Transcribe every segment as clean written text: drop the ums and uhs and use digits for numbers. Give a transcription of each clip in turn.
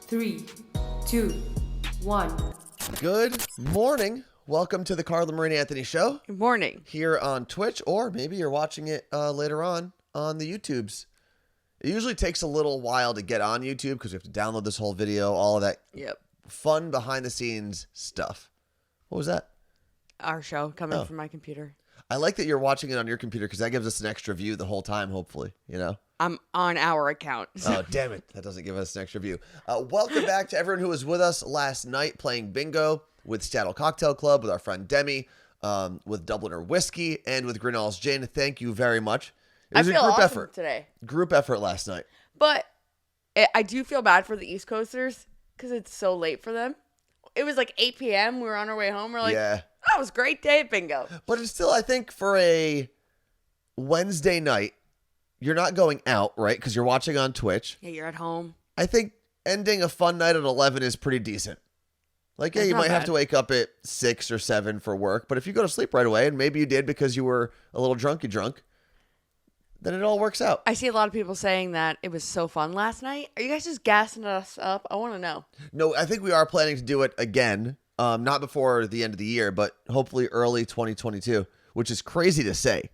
3, 2, 1. Good morning. Welcome to the Carla Marie and Anthony Show. Good morning. Here on Twitch, or maybe you're watching it later on the YouTubes. It usually takes a little while to get on YouTube because we have to download this whole video, all of that fun behind-the-scenes stuff. What was that? Our show coming from my computer. I like that you're watching it on your computer because that gives us an extra view the whole time, hopefully, you know? I'm on our account. Oh, damn it. That doesn't give us an extra view. Welcome back to everyone who was with us last night playing bingo with Seattle Cocktail Club, with our friend Demi, with Dubliner Whiskey, and with Grinnell's Gin. Thank you very much. It was I feel a group awesome effort today. Group effort last night. But I do feel bad for the East Coasters because it's so late for them. It was like 8 p.m. We were on our way home. We're like, that was a great day at bingo. But it's still, I think, for a Wednesday night, you're not going out, right? Because you're watching on Twitch. Yeah, you're at home. I think ending a fun night at 11 is pretty decent. Like, yeah, That's you not might have bad. to wake up at 6 or 7 for work. But if you go to sleep right away, and maybe you did because you were a little drunk, then it all works out. I see a lot of people saying that it was so fun last night. Are you guys just gassing us up? I want to know. No, I think we are planning to do it again. Not before the end of the year, but hopefully early 2022, which is crazy to say.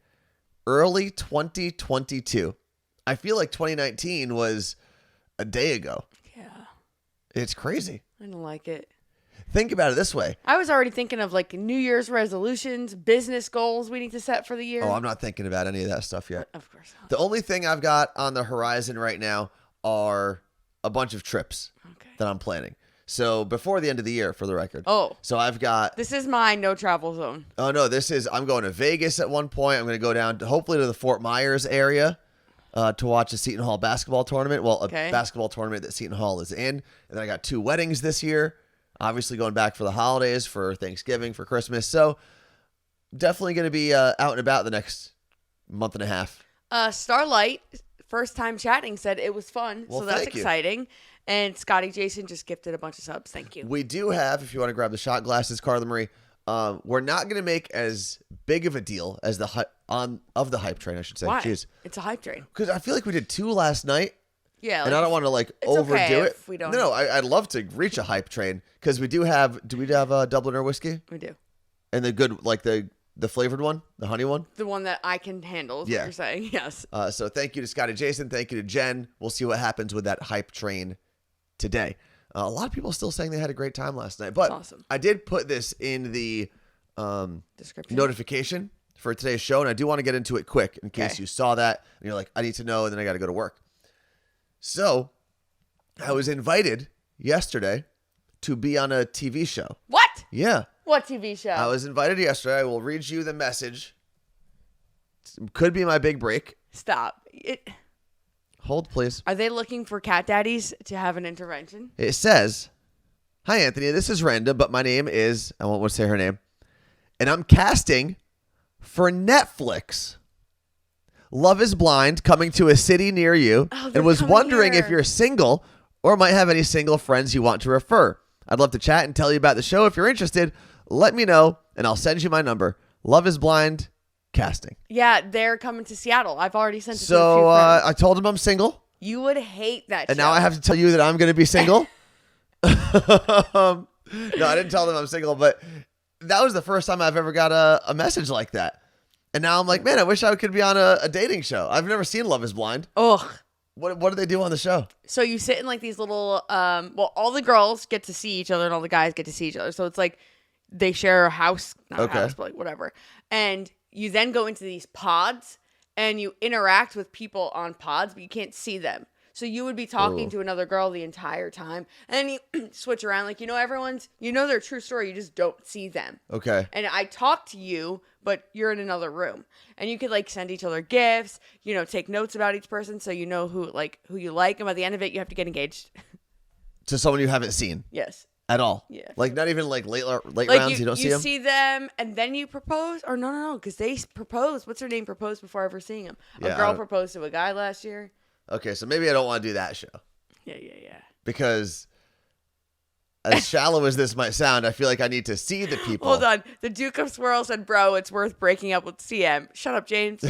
Early 2022. I feel like 2019 was a day ago. Yeah. It's crazy. I don't like it. Think about it this way. I was already thinking of like New Year's resolutions, business goals we need to set for the year. Oh, I'm not thinking about any of that stuff yet. Of course not. The only thing I've got on the horizon right now are a bunch of trips that I'm planning. So before the end of the year, for the record. Oh. So I've got... This is my no travel zone. Oh, no, I'm going to Vegas at one point. I'm going to go down to, hopefully, to the Fort Myers area to watch a Seton Hall basketball tournament. Well, a basketball tournament that Seton Hall is in. And then I got 2 weddings this year. Obviously going back for the holidays, for Thanksgiving, for Christmas. So definitely going to be out and about the next month and a half. Starlight, first time chatting, said it was fun. Well, so that's thank you. exciting. And Scotty Jason just gifted a bunch of subs. Thank you. We do have, if you want to grab the shot glasses, Carla Marie, we're not going to make as big of a deal as the hype train, I should say. Why? Jeez. It's a hype train. Because I feel like we did 2 last night. Yeah. And I don't want to overdo okay it. if we don't. No, I'd love to reach a hype train because we do we have Dubliner whiskey? We do. And the good, like the flavored one, the honey one? The one that I can handle is what you're saying. Yes. So thank you to Scotty Jason. Thank you to Jen. We'll see what happens with that hype train today. A lot of people are still saying they had a great time last night. But That's awesome. I did put this in the Description. notification for today's show, and I do want to get into it quick in case you saw that and you're like, I need to know, and then I got to go to work. So I was invited yesterday to be on a TV show. What? Yeah. What TV show? I was invited yesterday. I will read you the message. Could be my big break. Stop. Hold, please. Are they looking for cat daddies to have an intervention? It says, "Hi, Anthony. This is Renda, but my name is," I won't say her name, "and I'm casting for Netflix. Love is Blind, coming to a city near you, and was wondering if you're single or might have any single friends you want to refer. I'd love to chat and tell you about the show. If you're interested, let me know, and I'll send you my number. Love is Blind casting." Yeah, they're coming to Seattle. I've already sent it to a few So friends. I told him I'm single, You would hate that and show. now I have to tell you that I'm going to be single. No, I didn't tell them I'm single, but that was the first time I've ever got a message like that. And now I'm like, man, I wish I could be on a dating show. I've never seen Love is Blind. Ugh. What do they do on the show? So you sit in like these little, all the girls get to see each other and all the guys get to see each other. So it's like they share a house, not a house, but like whatever. And you then go into these pods and you interact with people on pods, but you can't see them. So you would be talking to another girl the entire time. And then you switch around. Like, you know their true story. You just don't see them. Okay. And I talk to you, but you're in another room. And you could like send each other gifts, take notes about each person so you know who you like. And by the end of it, you have to get engaged. To someone you haven't seen Yes. at all? Yeah. Like not even like late Like rounds, you don't see You them? see them and then you propose? Or no, because they proposed. What's her name? Proposed before ever seeing him. Yeah, a girl proposed to a guy last year. Okay, so maybe I don't want to do that show. Yeah. Because as shallow as this might sound, I feel like I need to see the people. Hold on. The Duke of Swirl said, bro, it's worth breaking up with CM. Shut up, James.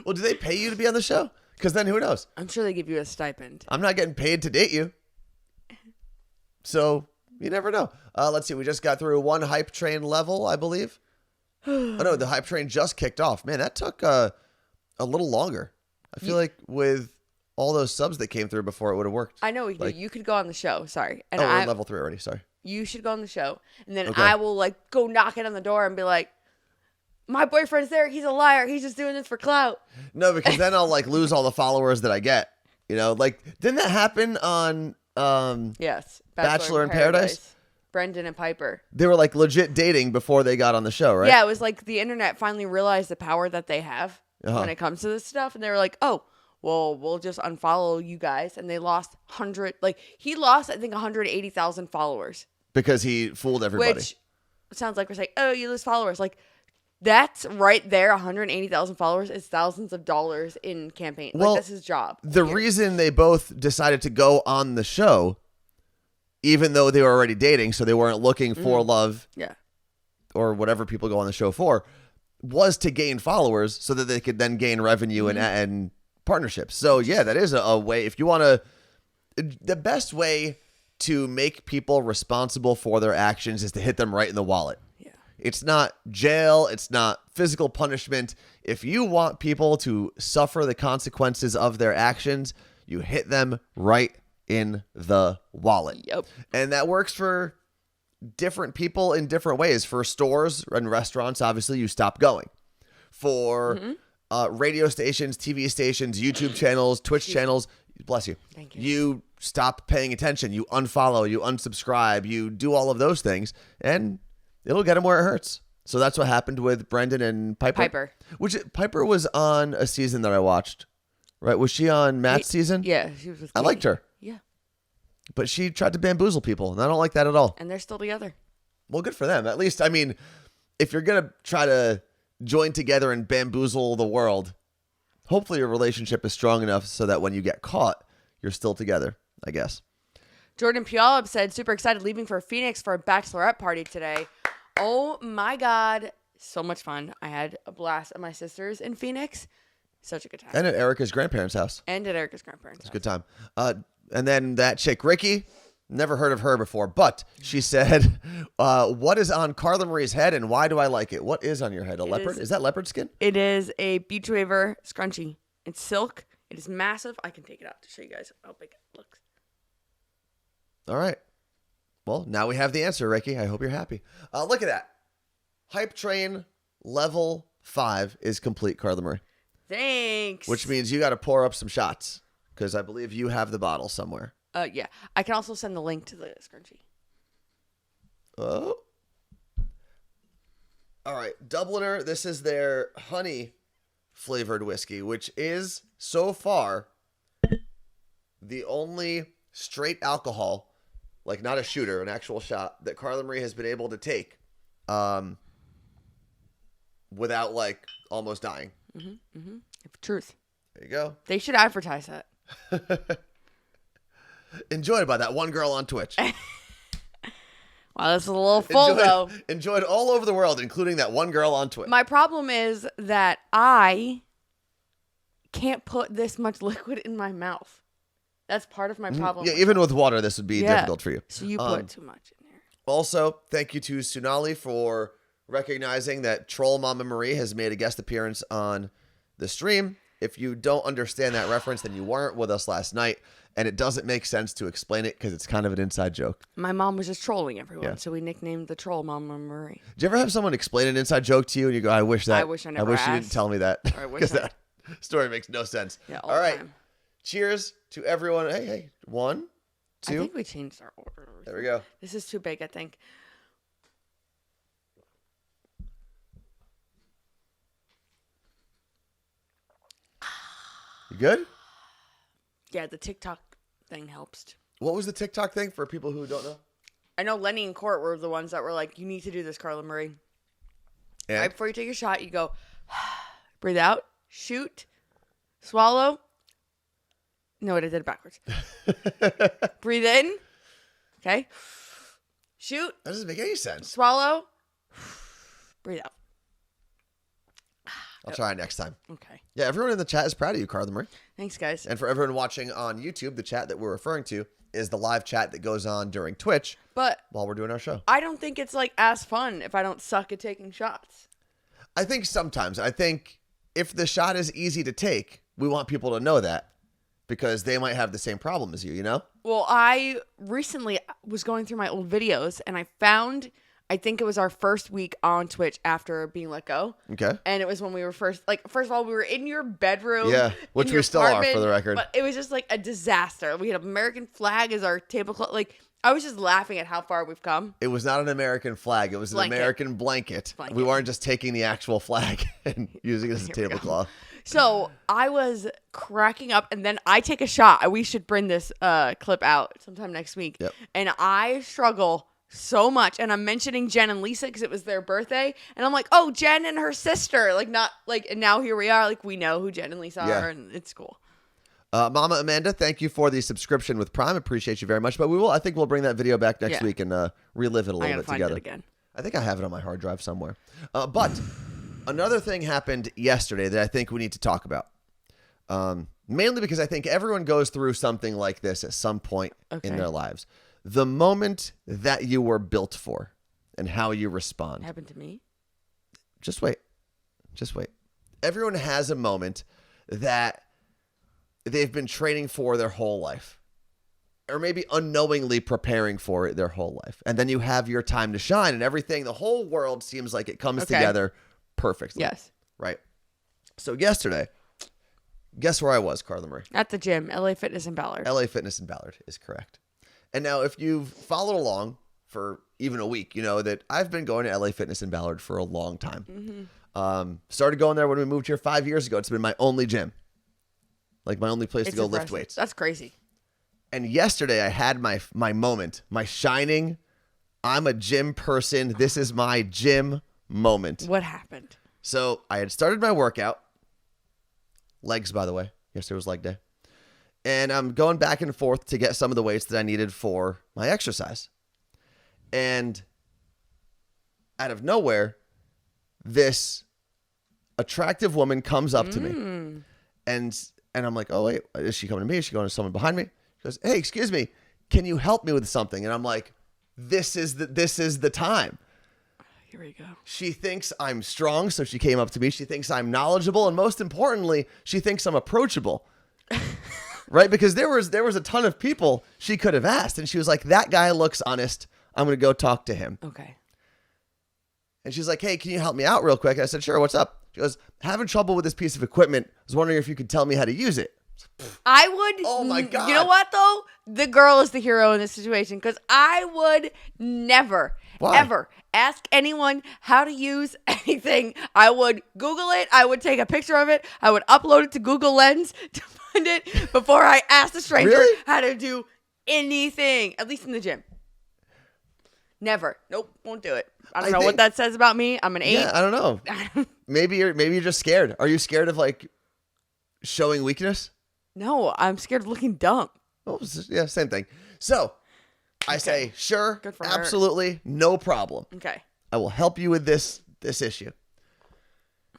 Well, do they pay you to be on the show? Because then who knows? I'm sure they give you a stipend. I'm not getting paid to date you. So you never know. Let's see. We just got through one hype train level, I believe. Oh, no, the hype train just kicked off. Man, that took a little longer. I feel like with all those subs that came through before, it would have worked. I know you could go on the show. Sorry. And we're on level 3 already. Sorry. You should go on the show. And then I will like go knocking on the door and be like, my boyfriend's there. He's a liar. He's just doing this for clout. No, because then I'll like lose all the followers that I get. You know, like didn't that happen on yes, Bachelor in Paradise? Brendan and Piper. They were like legit dating before they got on the show, right? Yeah, it was like the internet finally realized the power that they have when it comes to this stuff. And they were like, oh, well, we'll just unfollow you guys. And they lost he lost, I think, 180,000 followers. Because he fooled everybody. Which sounds like we're saying, oh, you lose followers. Like, that's right there, 180,000 followers is thousands of dollars in campaign. Well, that's his job. The reason they both decided to go on the show, even though they were already dating, so they weren't looking for love or whatever people go on the show for, was to gain followers so that they could then gain revenue and partnerships. So, yeah, that is a way. If you want to, the best way to make people responsible for their actions is to hit them right in the wallet. Yeah. It's not jail. It's not physical punishment. If you want people to suffer the consequences of their actions, you hit them right in the wallet. Yep. And that works for different people in different ways. For stores and restaurants, obviously, you stop going. For radio stations, TV stations, YouTube channels, Twitch channels, bless you. Thank you. You stop paying attention. You unfollow, you unsubscribe, you do all of those things, and it'll get them where it hurts. So that's what happened with Brendan and Piper. Piper was on a season that I watched, right? Was she on Matt's season? Yeah, she was with I liked her. Yeah. But she tried to bamboozle people, and I don't like that at all. And they're still together. Well, good for them. At least, I mean, if you're going to try to join together and bamboozle the world, hopefully your relationship is strong enough so that when you get caught, you're still together, I guess. Jordan Puyallup said, super excited leaving for Phoenix for a bachelorette party today. Oh my God. So much fun. I had a blast at my sister's in Phoenix. Such a good time. And at Erica's grandparents' house. And at Erica's grandparents' house. It's a good time. And then that chick, Ricky, never heard of her before, but she said, what is on Carla Marie's head and why do I like it? What is on your head? A leopard? Is that leopard skin? It is a beach waver scrunchie. It's silk. It is massive. I can take it out to show you guys how big it looks. All right. Well, now we have the answer, Ricky. I hope you're happy. Look at that. Hype Train level 5 is complete, Carla Marie. Thanks. Which means you got to pour up some shots because I believe you have the bottle somewhere. Yeah. I can also send the link to the scrunchie. Oh. All right. Dubliner, this is their honey flavored whiskey, which is so far the only straight alcohol, like not a shooter, an actual shot, that Carla Marie has been able to take without like almost dying. Truth. There you go. They should advertise that. Enjoyed by that one girl on Twitch. Wow, this is a little full though. Enjoyed all over the world, including that one girl on Twitch. My problem is that I can't put this much liquid in my mouth. That's part of my problem. Yeah, even with water, this would be difficult for you. So you put too much in there. Also, thank you to Sunali for recognizing that Troll Mama Marie has made a guest appearance on the stream. If you don't understand that reference, then you weren't with us last night, and it doesn't make sense to explain it because it's kind of an inside joke. My mom was just trolling everyone, so we nicknamed the troll Mama Marie. Did you ever have someone explain an inside joke to you, and you go, I wish I never you didn't tell me that. Because that story makes no sense. Yeah, all right. Time. Cheers to everyone. Hey. 1, 2. I think we changed our order. There we go. This is too big, I think. You good? Yeah, the TikTok thing helps. What was the TikTok thing for people who don't know? I know Lenny and Court were the ones that were like, you need to do this, Carla Marie. And? Right before you take a shot, you go, breathe out, shoot, swallow. No, I did it backwards. Breathe in. Okay. Shoot. That doesn't make any sense. Swallow. Breathe out. I'll try it next time. Okay. Yeah, everyone in the chat is proud of you, Carla Marie. Thanks, guys. And for everyone watching on YouTube, the chat that we're referring to is the live chat that goes on during Twitch while we're doing our show. I don't think it's like as fun if I don't suck at taking shots. I think sometimes. I think if the shot is easy to take, we want people to know that because they might have the same problem as you, you know? Well, I recently was going through my old videos and I found, I think it was our first week on Twitch after being let go. Okay. And it was when we were first of all, we were in your bedroom. Yeah, which we still are for the record. But it was just like a disaster. We had an American flag as our tablecloth. Like, I was just laughing at how far we've come. It was not an American flag. It was an American blanket. We weren't just taking the actual flag and using it as a tablecloth. So I was cracking up, and then I take a shot. We should bring this clip out sometime next week. Yep. And I struggle so much. And I'm mentioning Jen and Lisa because it was their birthday. And I'm like, oh, Jen and her sister. Like, not like, and now here we are. Like, we know who Jen and Lisa are, and it's cool. Mama Amanda, thank you for the subscription with Prime. Appreciate you very much. But I think we'll bring that video back next week and relive it a little bit together. It again. I think I have it on my hard drive somewhere. But another thing happened yesterday that I think we need to talk about. Mainly because I think everyone goes through something like this at some point in their lives. The moment that you were built for and how you respond. It happened to me. Just wait. Everyone has a moment that they've been training for their whole life, or maybe unknowingly preparing for it their whole life. And then you have your time to shine and everything. The whole world seems like it comes together perfectly. Yes. Right. So yesterday, guess where I was, Carla Marie? At the gym, LA Fitness in Ballard. LA Fitness in Ballard is correct. And now if you've followed along for even a week, you know that I've been going to LA Fitness in Ballard for a long time. Mm-hmm. Started going there when we moved here 5 years ago. It's been my only gym. Like my only place to go lift weights. That's crazy. And yesterday I had my moment, my shining, I'm a gym person. This is my gym moment. What happened? So I had started my workout. Legs, by the way. Yesterday was leg day. And I'm going back and forth to get some of the weights that I needed for my exercise. And out of nowhere, this attractive woman comes up to me. And I'm like, oh, wait, is she coming to me? Is she going to someone behind me? She goes, hey, excuse me, can you help me with something? And I'm like, this is the time. Here we go. She thinks I'm strong, so she came up to me. She thinks I'm knowledgeable, and most importantly, she thinks I'm approachable. Right? Because there was a ton of people she could have asked, and she was like, that guy looks honest. I'm going to go talk to him. Okay. And she's like, hey, can you help me out real quick? I said, sure, what's up? She goes, having trouble with this piece of equipment. I was wondering if you could tell me how to use it. I would. Oh my God. You know what, though? The girl is the hero in this situation because I would never, ever ask anyone how to use anything. I would Google it. I would take a picture of it. I would upload it to Google Lens to find it before I asked a stranger how to do anything, at least in the gym. Never. Nope. Won't do it. I don't know what that says about me. I'm an 8. Yeah, I don't know. Maybe you're just scared. Are you scared of like showing weakness? No, I'm scared of looking dumb. Oh, yeah, same thing. So I say, sure, Good for absolutely, no problem. Okay. I will help you with this issue.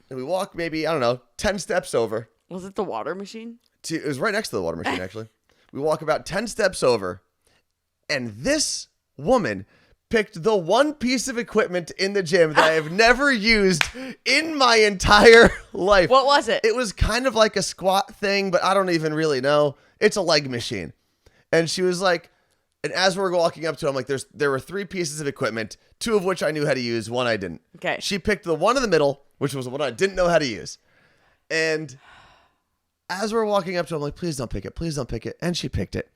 And we walk maybe, I don't know, 10 steps over. Was it the water machine? It was right next to the water machine, actually. We walk about 10 steps over, and this woman picked the one piece of equipment in the gym that I have never used in my entire life. What was it? It was kind of like a squat thing, but I don't even really know. It's a leg machine. And she was like, and as we're walking up to it, I'm like, there were 3 pieces of equipment, 2 of which I knew how to use, 1 I didn't. Okay. She picked the one in the middle, which was the one I didn't know how to use. And as we're walking up to it, I'm like, please don't pick it. Please don't pick it. And she picked it.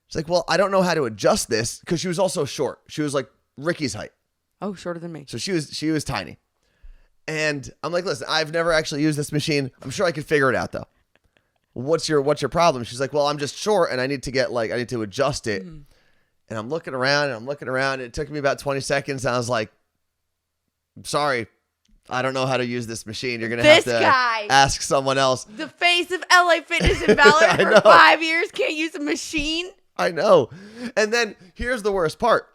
She's like, well, I don't know how to adjust this because she was also short. She was like Ricky's height. Oh, shorter than me. So she was tiny. And I'm like, listen, I've never actually used this machine. I'm sure I could figure it out though. What's your problem? She's like, well, I'm just short and I need to adjust it. Mm-hmm. And I'm looking around and it took me about 20 seconds. And I was like, sorry, I don't know how to use this machine. You're going to have to ask someone else. The face of LA Fitness in Ballard for 5 years can't use a machine. I know. And then here's the worst part.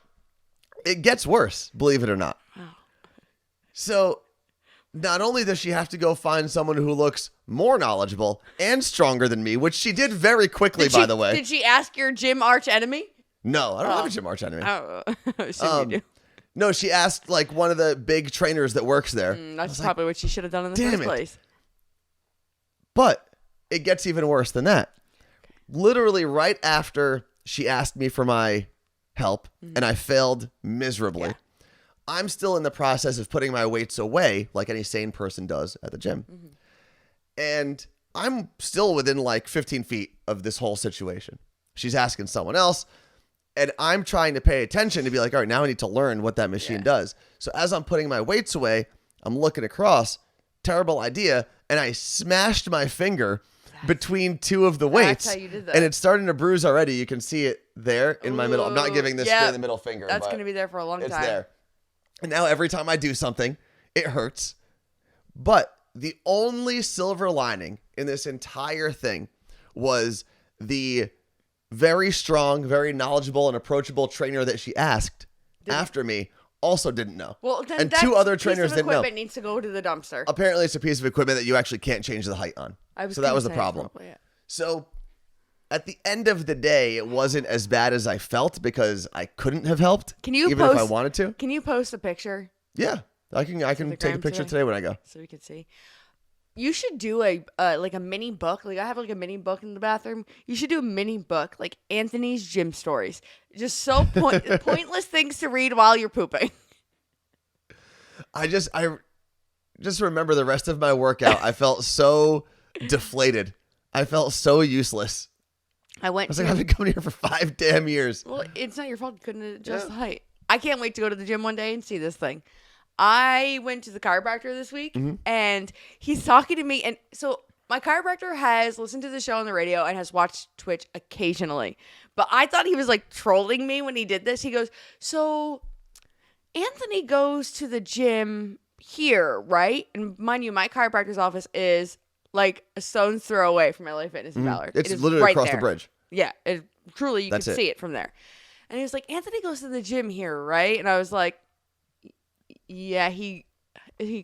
It gets worse, believe it or not. Oh. So not only does she have to go find someone who looks more knowledgeable and stronger than me, which she did very quickly, by the way. Did she ask your gym arch enemy? No, I don't have a gym arch enemy. I assume you do. No, she asked like one of the big trainers that works there. That's probably what she should have done in the first place. But it gets even worse than that. Literally right after she asked me for my help and I failed miserably. Yeah. I'm still in the process of putting my weights away like any sane person does at the gym. And I'm still within like 15 feet of this whole situation. She's asking someone else. And I'm trying to pay attention to be like, all right, now I need to learn what that machine does. So as I'm putting my weights away, I'm looking across. Terrible idea. And I smashed my finger between two of the weights. That's how you did that. And it's starting to bruise already. You can see it there in my middle. I'm not giving this guy the middle finger. That's going to be there for a long time. It's there. And now every time I do something, it hurts. But the only silver lining in this entire thing was the very strong, very knowledgeable, and approachable trainer that she asked after me also didn't know. Well, then and two other trainers didn't know. Equipment needs to go to the dumpster. Apparently, it's a piece of equipment that you actually can't change the height on. So that was the problem. So at the end of the day, it wasn't as bad as I felt because I couldn't have helped. Can you even if I wanted to? Can you post a picture? Yeah, I can take a picture today when I go. So we can see. You should do a like a mini book. Like I have like a mini book in the bathroom. You should do a mini book like Anthony's gym stories. Just so pointless things to read while you're pooping. I just remember the rest of my workout. I felt so deflated. I felt so useless. I was like, I've been coming here for 5 damn years. Well, it's not your fault. You couldn't adjust the height. I can't wait to go to the gym one day and see this thing. I went to the chiropractor this week, and he's talking to me. And so my chiropractor has listened to the show on the radio and has watched Twitch occasionally. But I thought he was like trolling me when he did this. He goes, so Anthony goes to the gym here, right? And mind you, my chiropractor's office is like a stone's throw away from LA Fitness in Ballard. It's literally right across the bridge. Yeah, truly, you can see it from there. And he was like, Anthony goes to the gym here, right? And I was like, yeah, he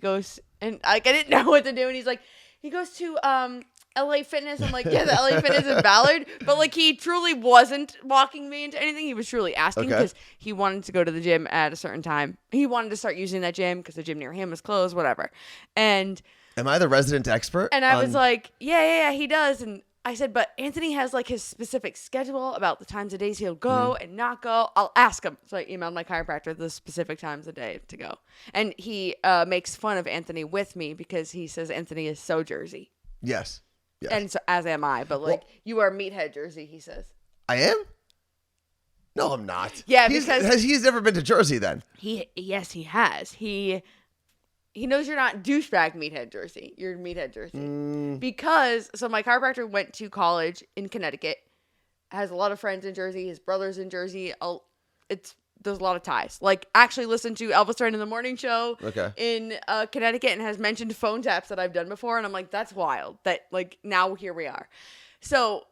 goes, and like I didn't know what to do. And he's like, he goes to LA Fitness. I'm like, yeah, the LA Fitness in Ballard. But like he truly wasn't walking me into anything. He was truly asking because he wanted to go to the gym at a certain time. He wanted to start using that gym because the gym near him was closed, whatever. And am I the resident expert? And I was like, yeah, he does. And I said, but Anthony has like his specific schedule about the times of days he'll go and not go. I'll ask him. So I emailed my chiropractor the specific times of day to go. And he makes fun of Anthony with me because he says Anthony is so Jersey. Yes. And so as am I. But like, you are meathead Jersey, he says. I am? No, I'm not. Yeah, because he's never been to Jersey then. Yes, he has. He knows you're not douchebag meathead Jersey. You're meathead Jersey. Because, so my chiropractor went to college in Connecticut, has a lot of friends in Jersey, his brother's in Jersey. There's a lot of ties. Like, actually listened to Elvis Duran in the Morning Show in Connecticut and has mentioned phone taps that I've done before. And I'm like, that's wild. That, like, now here we are. So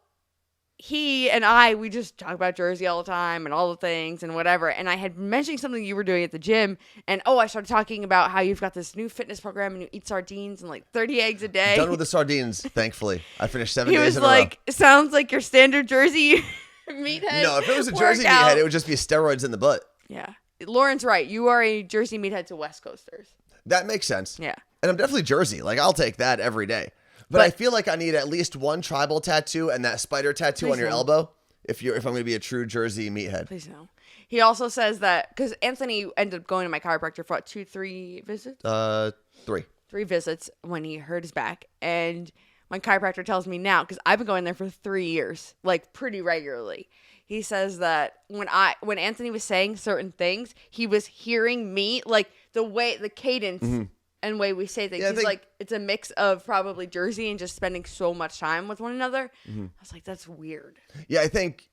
he and we just talk about Jersey all the time and all the things and whatever. And I had mentioned something you were doing at the gym. And, I started talking about how you've got this new fitness program and you eat sardines and like 30 eggs a day. Done with the sardines, thankfully. I finished 7 days in a row. He was like, sounds like your standard Jersey meathead. No, if it was a Jersey meathead, it would just be steroids in the butt. Yeah. Lauren's right. You are a Jersey meathead to West Coasters. That makes sense. Yeah. And I'm definitely Jersey. Like, I'll take that every day. But I feel like I need at least one tribal tattoo and that spider tattoo on your elbow if I'm going to be a true Jersey meathead. Please no. He also says that because Anthony ended up going to my chiropractor for 3 visits. 3 visits when he hurt his back, and my chiropractor tells me now because I've been going there for 3 years, like pretty regularly. He says that when Anthony was saying certain things, he was hearing me, like the cadence. And way we say things. He's like, it's a mix of probably Jersey and just spending so much time with one another. I was like, that's weird. Yeah, I think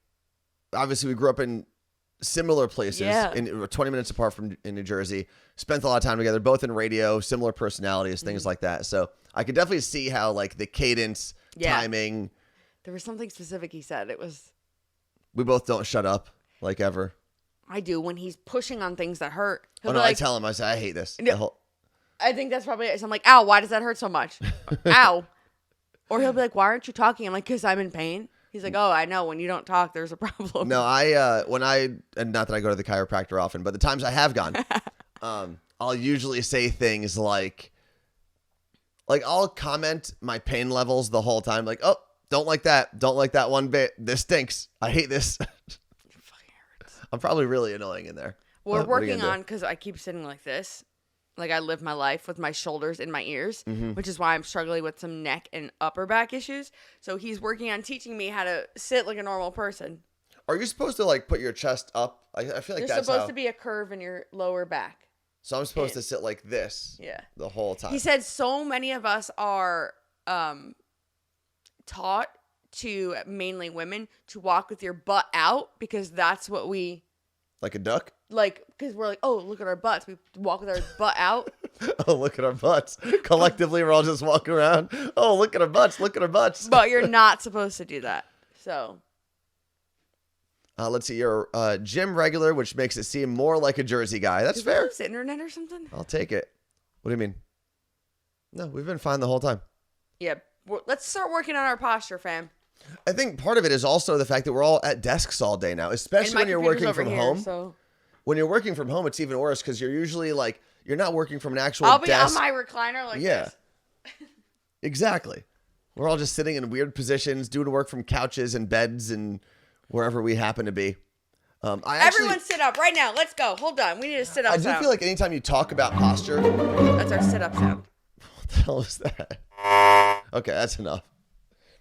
obviously we grew up in similar places. Yeah. 20 minutes apart in New Jersey. Spent a lot of time together, both in radio, similar personalities, things like that. So I could definitely see how like the cadence, timing. There was something specific he said. It was. We both don't shut up like ever. I do when he's pushing on things that hurt. I tell him, I say, I hate this. I think that's probably it. So I'm like, ow, why does that hurt so much? Ow. Or he'll be like, why aren't you talking? I'm like, because I'm in pain. He's like, oh, I know. When you don't talk, there's a problem. No, and not that I go to the chiropractor often, but the times I have gone, I'll usually say things like I'll comment my pain levels the whole time. Like, oh, don't like that one bit. This stinks. I hate this. It fucking hurts. I'm probably really annoying in there. We're working on, because I keep sitting like this. Like, I live my life with my shoulders in my ears, which is why I'm struggling with some neck and upper back issues. So he's working on teaching me how to sit like a normal person. Are you supposed to, like, put your chest up? I feel like There's supposed to be a curve in your lower back. So I'm supposed to sit like this the whole time. He said so many of us are taught to, mainly women, to walk with your butt out because that's what we... Like a duck? Like, because we're like, oh, look at our butts. We walk with our butt out. Oh, look at our butts. Collectively, we're all just walking around. Oh, look at our butts. Look at our butts. But you're not supposed to do that. So. Let's see. You're a gym regular, which makes it seem more like a Jersey guy. That's fair. Is it internet or something? I'll take it. What do you mean? No, we've been fine the whole time. Yeah. Let's start working on our posture, fam. I think part of it is also the fact that we're all at desks all day now, especially when you're working from home. So. When you're working from home, it's even worse because you're usually like, you're not working from an actual I'll be desk. on my recliner like this. Exactly. We're all just sitting in weird positions, doing work from couches and beds and wherever we happen to be. Everyone sit up right now. Let's go. Hold on. We need a sit up sound. I do feel like anytime you talk about posture. That's our sit up sound. What the hell is that? Okay, that's enough.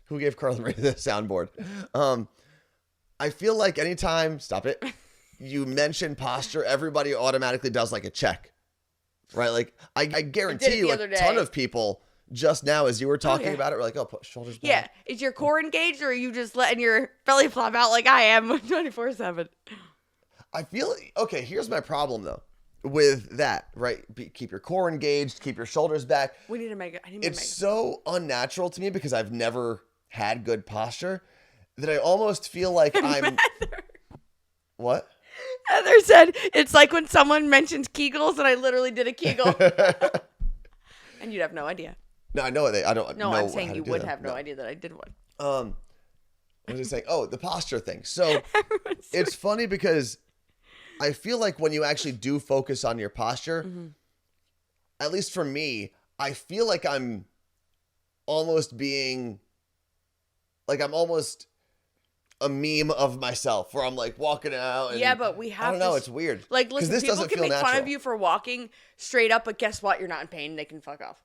Who gave Carla Marie the soundboard? I feel like anytime, stop it, you mention posture, everybody automatically does like a check. Right? Like, I guarantee you a ton of people just now as you were talking about it were like, oh, put shoulders back. Yeah. Is your core engaged or are you just letting your belly flop out like I am 24/7? I feel, okay, here's my problem though. With that, right? Keep your core engaged, keep your shoulders back. We need to make it. It's so unnatural to me because I've never had good posture that I almost feel like I'm... What? Heather said, it's like when someone mentions Kegels and I literally did a Kegel. And you'd have no idea. No, I know I don't know. No, I'm saying you would have no idea that I did one. I was just saying, the posture thing. So it's funny because I feel like when you actually do focus on your posture, at least for me, I feel like I'm almost being, like I'm almost a meme of myself where I'm like walking out. And, yeah, but we have I don't know. It's weird. Like, listen, this people doesn't can feel make natural. fun of you for walking straight up, but guess what? You're not in pain. They can fuck off.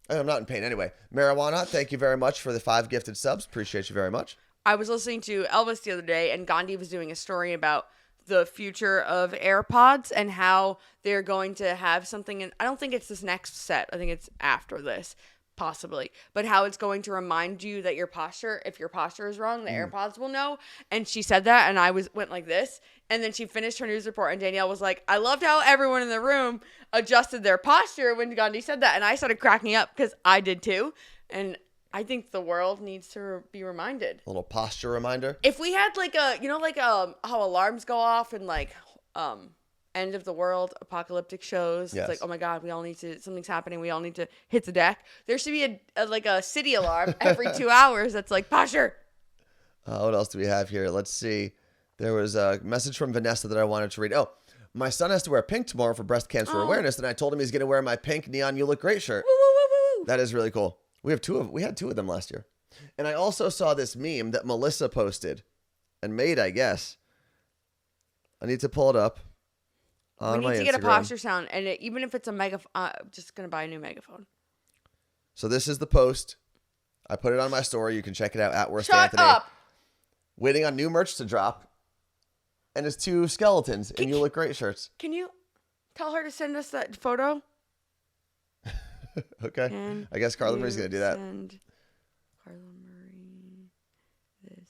I'm not in pain anyway. Marijuana, thank you very much for the 5 gifted subs. Appreciate you very much. I was listening to Elvis the other day, and Gandhi was doing a story about the future of AirPods and how they're going to have something. And I don't think it's this next set. I think it's after this, possibly. But how it's going to remind you that your posture, if your posture is wrong, the AirPods will know. And she said that, and I went like this. And then she finished her news report, and Danielle was like, I loved how everyone in the room adjusted their posture when Gandhi said that. And I started cracking up because I did too. And I think the world needs to be reminded. A little posture reminder. If we had like how alarms go off and like end of the world apocalyptic shows. Yes. It's like, oh my God, something's happening. We all need to hit the deck. There should be a city alarm every 2 hours that's like posture. What else do we have here? Let's see. There was a message from Vanessa that I wanted to read. Oh, my son has to wear pink tomorrow for breast cancer awareness, and I told him he's going to wear my pink neon You Look Great shirt. Woo, woo, woo, woo. That is really cool. We had 2 of them last year. And I also saw this meme that Melissa posted and made, I guess. I need to pull it up on my Instagram. We need to get a posture sound, and even if it's a megaphone, I'm just going to buy a new megaphone. So this is the post. I put it on my story. You can check it out at Worst Shut Anthony. up! Waiting on new merch to drop. And it's 2 skeletons in You Look Great shirts. Can you tell her to send us that photo? Okay. I guess Carla Marie's going to do that. Send Carla Marie this.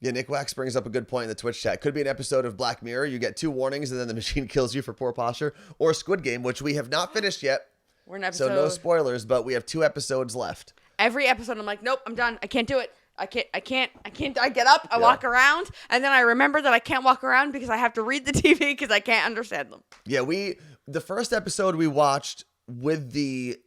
Yeah, Nick Wax brings up a good point in the Twitch chat. Could be an episode of Black Mirror. You get 2 warnings and then the machine kills you for poor posture. Or Squid Game, which we have not finished yet. We're an episode. So no spoilers, but we have 2 episodes left. Every episode I'm like, nope, I'm done. I can't do it. I get up, I walk around, and then I remember that I can't walk around because I have to read the TV because I can't understand them. Yeah, The first episode we watched with the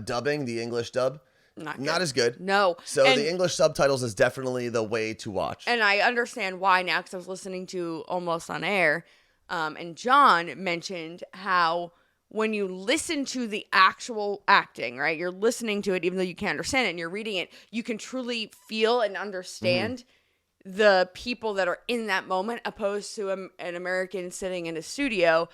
dubbing, the English dub, not as good. No. So the English subtitles is definitely the way to watch. And I understand why now, because I was listening to Almost on Air, and John mentioned how when you listen to the actual acting, right, you're listening to it even though you can't understand it and you're reading it, you can truly feel and understand the people that are in that moment, opposed to an American sitting in a studio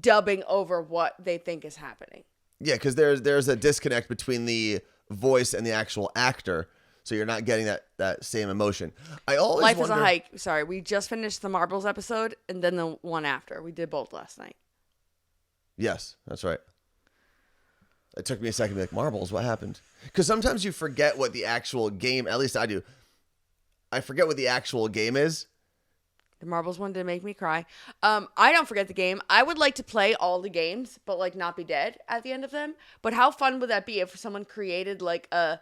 dubbing over what they think is happening. Yeah, because there's a disconnect between the voice and the actual actor, so you're not getting that same emotion. I always Life wonder, is a Hike. Sorry, we just finished the Marbles episode and then the one after. We did both last night. Yes, that's right. It took me a second to be like, Marbles, what happened? Because sometimes you forget what the actual game, at least I do. I forget what the actual game is. The Marbles one did make me cry. I don't forget the game. I would like to play all the games, but like not be dead at the end of them. But how fun would that be if someone created like a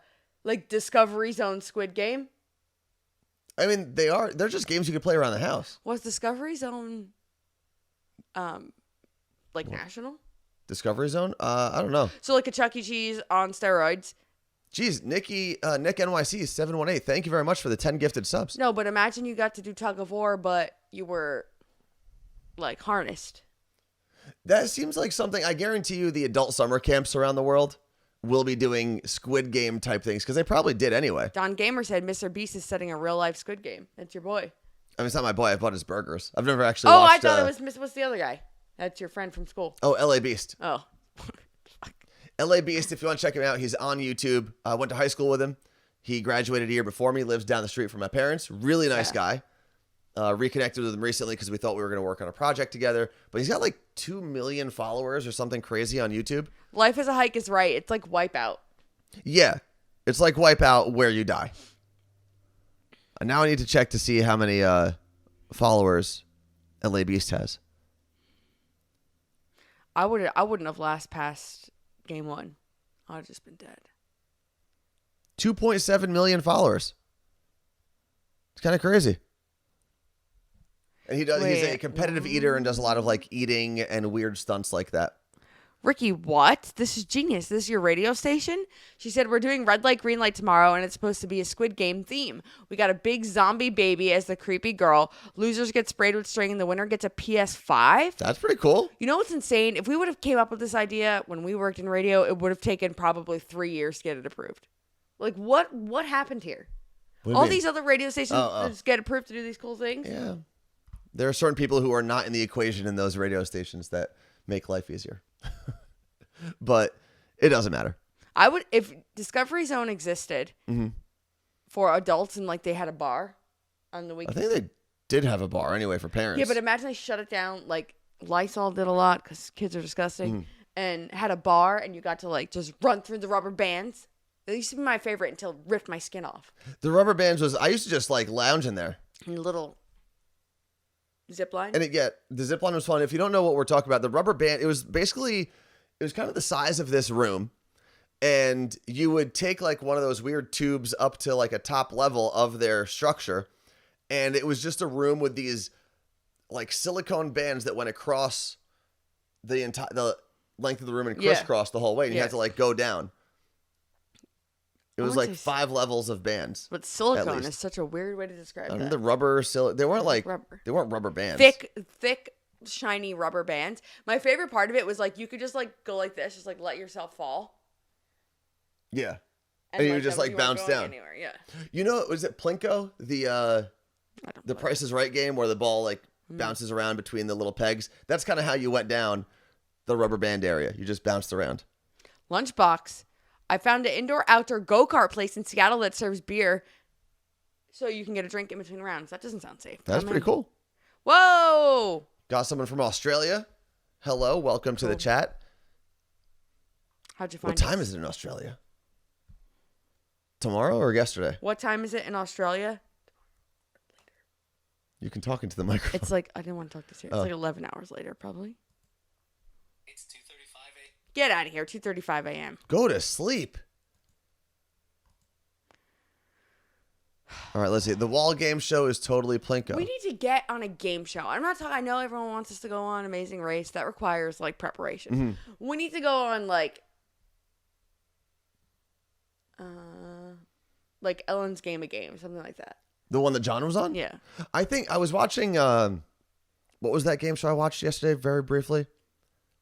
Discovery Zone Squid Game? I mean, they're just games you can play around the house. Was Discovery Zone national? Discovery Zone? I don't know. So like a Chuck E. Cheese on steroids. Jeez, Nick NYC 718. Thank you very much for the 10 gifted subs. No, but imagine you got to do tug of war, but you were like harnessed. That seems like something, I guarantee you the adult summer camps around the world will be doing Squid Game type things, because they probably did anyway. Don Gamer said Mr. Beast is setting a real life Squid Game. That's your boy. I mean, it's not my boy. I bought his burgers. I've never actually watched. I thought it was what's the other guy? That's your friend from school. Oh, LA Beast. Oh. LA Beast, if you want to check him out, he's on YouTube. I went to high school with him. He graduated a year before me, lives down the street from my parents. Really nice guy. Reconnected with him recently because we thought we were going to work on a project together. But he's got like 2 million followers or something crazy on YouTube. Life is a Hike is right. It's like Wipeout. Yeah. It's like Wipeout where you die. And now I need to check to see how many followers LA Beast has. I wouldn't have last past game 1. I'd have just been dead. 2.7 million followers. It's kind of crazy. And he's a competitive eater and does a lot of like eating and weird stunts like that. Ricky, what? This is genius. This is your radio station? She said, we're doing red light, green light tomorrow, and it's supposed to be a Squid Game theme. We got a big zombie baby as the creepy girl. Losers get sprayed with string, and the winner gets a PS5. That's pretty cool. You know what's insane? If we would have came up with this idea when we worked in radio, it would have taken probably 3 years to get it approved. Like, what happened here? All these other radio stations just get approved to do these cool things? Yeah. There are certain people who are not in the equation in those radio stations that make life easier. But it doesn't matter. I would, if Discovery Zone existed for adults and like they had a bar on the weekend. I think they did have a bar anyway for parents. Yeah, but imagine they shut it down. Like Lysol did a lot because kids are disgusting, and had a bar, and you got to like just run through the rubber bands. It used to be my favorite until it ripped my skin off. The rubber bands I used to just like lounge in there. And a little zip line. And the zip line was fun. If you don't know what we're talking about, the rubber band, it was kind of the size of this room. And you would take like one of those weird tubes up to like a top level of their structure. And it was just a room with these like silicone bands that went across the length of the room and crisscrossed the whole way. And you had to like go down. It was like 5 levels of bands. But silicone is such a weird way to describe that. The rubber, they weren't like rubber. They weren't rubber bands. Thick, shiny rubber bands. My favorite part of it was like you could just like go like this, just like let yourself fall. Yeah. And you just like bounce down. Anywhere. Yeah. You know, was it Plinko? The Price is Right game where the ball like bounces around between the little pegs. That's kind of how you went down the rubber band area. You just bounced around. Lunchbox. I found an indoor-outdoor go-kart place in Seattle that serves beer so you can get a drink in between rounds. That doesn't sound safe. That's pretty cool. Whoa! Got someone from Australia. Hello, welcome to the chat. How'd you find What time is it in Australia? Tomorrow or yesterday? What time is it in Australia? You can talk into the microphone. It's like, I didn't want to talk this here. It's like 11 hours later, probably. It's 2:35 a.m. Get out of here, 2:35 a.m. Go to sleep. All right, let's see. The wall game show is totally Plinko. We need to get on a game show. I'm not talking. I know everyone wants us to go on Amazing Race. That requires like preparation. Mm-hmm. We need to go on like Ellen's Game of Games, something like that. The one that John was on? Yeah. I think I was watching, what was that game show I watched yesterday very briefly?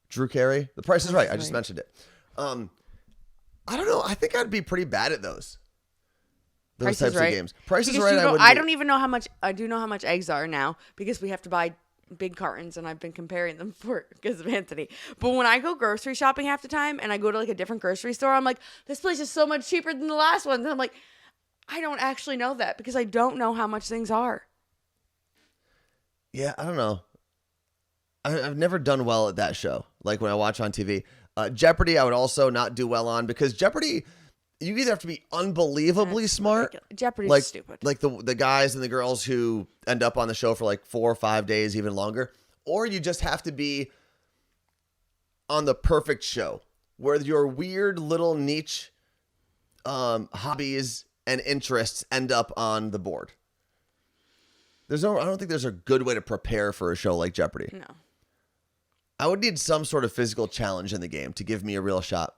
Drew Carey. The Price is Right. I just mentioned it. I don't know. I think I'd be pretty bad at those. Those types of games. Price is Right. I don't even know how much. I do know how much eggs are now because we have to buy big cartons, and I've been comparing them because of Anthony. But when I go grocery shopping half the time, and I go to like a different grocery store, I'm like, this place is so much cheaper than the last one. And I'm like, I don't actually know that because I don't know how much things are. Yeah, I don't know. I've never done well at that show. Like when I watch on TV. Jeopardy, I would also not do well on because Jeopardy, you either have to be unbelievably smart. Jeopardy's like, stupid. Like the guys and the girls who end up on the show for like 4 or 5 days, even longer. Or you just have to be on the perfect show where your weird little niche hobbies and interests end up on the board. I don't think there's a good way to prepare for a show like Jeopardy. No. I would need some sort of physical challenge in the game to give me a real shot.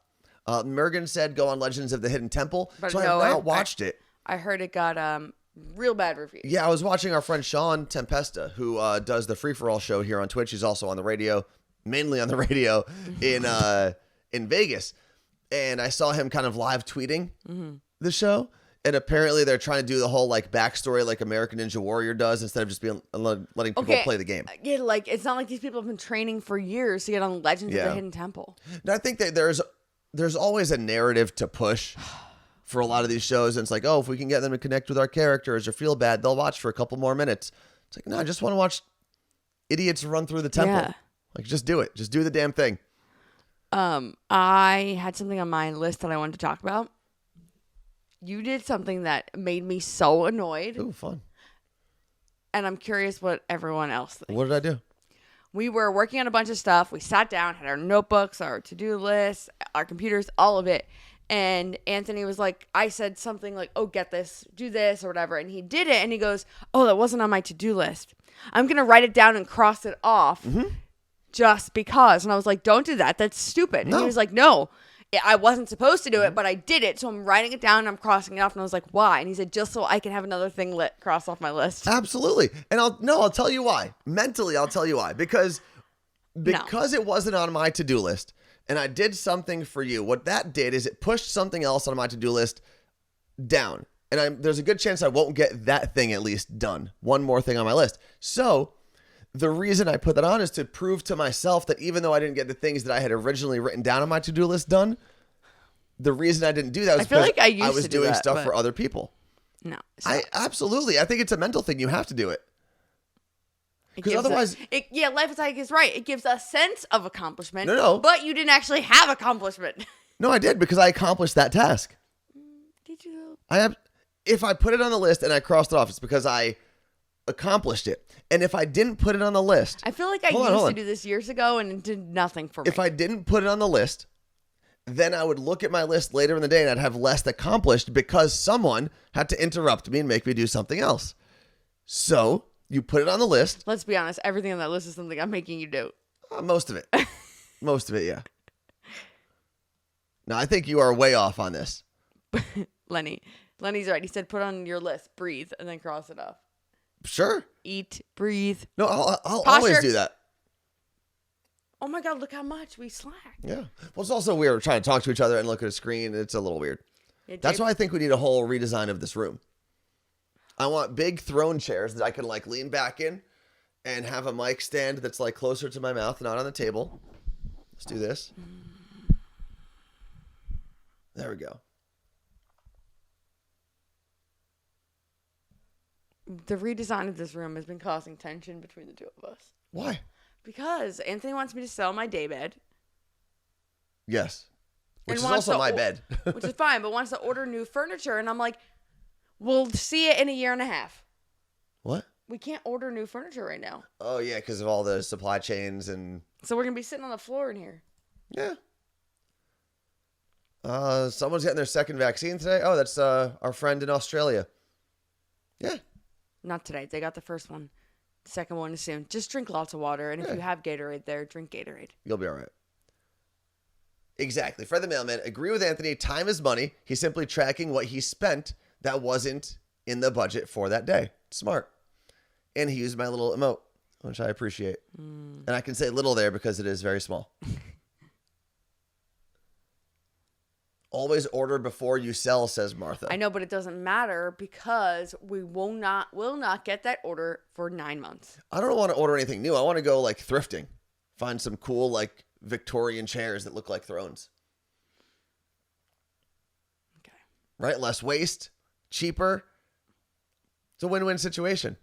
Mergen said go on Legends of the Hidden Temple. But so no, I have not watched it. I heard it got real bad reviews. Yeah, I was watching our friend Sean Tempesta, who does the Free For All show here on Twitch. He's also on the radio, mainly on the radio in Vegas. And I saw him kind of live tweeting the show. And apparently they're trying to do the whole like backstory like American Ninja Warrior does instead of just being letting people play the game. Yeah, like it's not like these people have been training for years to get on Legends of the Hidden Temple. And I think that there's always a narrative to push for a lot of these shows. And it's like, oh, if we can get them to connect with our characters or feel bad, they'll watch for a couple more minutes. It's like, no, I just want to watch idiots run through the temple. Yeah. Like, just do it. Just do the damn thing. I had something on my list that I wanted to talk about. You did something that made me so annoyed. Ooh, fun. And I'm curious what everyone else thinks. What did I do? We were working on a bunch of stuff. We sat down, had our notebooks, our to-do list, our computers, all of it. And Anthony was like, I said something like, oh, get this, do this, or whatever. And he did it. And he goes, oh, that wasn't on my to-do list. I'm going to write it down and cross it off just because. And I was like, don't do that. That's stupid. And he was like, no. I wasn't supposed to do it, but I did it. So I'm writing it down and I'm crossing it off. And I was like, why? And he said, just so I can have another thing crossed off my list. Absolutely. And I'll tell you why. Mentally, I'll tell you why. Because it wasn't on my to-do list and I did something for you. What that did is it pushed something else on my to-do list down. And there's a good chance I won't get that thing at least done. One more thing on my list. So the reason I put that on is to prove to myself that even though I didn't get the things that I had originally written down on my to-do list done, the reason I didn't do that was because I was doing stuff for other people. No. Absolutely. I think it's a mental thing. You have to do it. Because otherwise... Life Attack is right. It gives a sense of accomplishment. No. But you didn't actually have accomplishment. No, I did because I accomplished that task. Did you? If I put it on the list and I crossed it off, it's because I accomplished it. And if I didn't put it on the list... I feel like I used to do this years ago and it did nothing for me. If I didn't put it on the list, then I would look at my list later in the day and I'd have less accomplished because someone had to interrupt me and make me do something else. So you put it on the list. Let's be honest. Everything on that list is something I'm making you do. Most of it. Most of it, yeah. No, I think you are way off on this. Lenny's right. He said put on your list, breathe, and then cross it off. Sure. Eat, breathe. No, I'll always do that. Oh my God, look how much we slack. Yeah. Well, it's also weird trying to talk to each other and look at a screen. It's a little weird. Yeah, That's why I think we need a whole redesign of this room. I want big throne chairs that I can like lean back in and have a mic stand that's like closer to my mouth, not on the table. Let's do this. There we go. The redesign of this room has been causing tension between the two of us. Why? Because Anthony wants me to sell my daybed. Yes. Which And is wants also to my bed. Which is fine, but wants to order new furniture. And I'm like, we'll see it in a year and a half. What? We can't order new furniture right now. Oh, yeah, because of all the supply chains and... So we're going to be sitting on the floor in here. Yeah. Someone's getting their second vaccine today. Oh, that's our friend in Australia. Yeah. Not today. They got the first one. The second one is soon. Just drink lots of water. And if you have Gatorade there, drink Gatorade. You'll be all right. Exactly. Fred the Mailman, agree with Anthony. Time is money. He's simply tracking what he spent that wasn't in the budget for that day. Smart. And he used my little emote, which I appreciate. And I can say little there because it is very small. Always order before you sell, says Martha. I know, but it doesn't matter because we will not get that order for 9 months. I don't want to order anything new. I want to go like thrifting. Find some cool like Victorian chairs that look like thrones. Okay. Right? Less waste, cheaper. It's a win-win situation.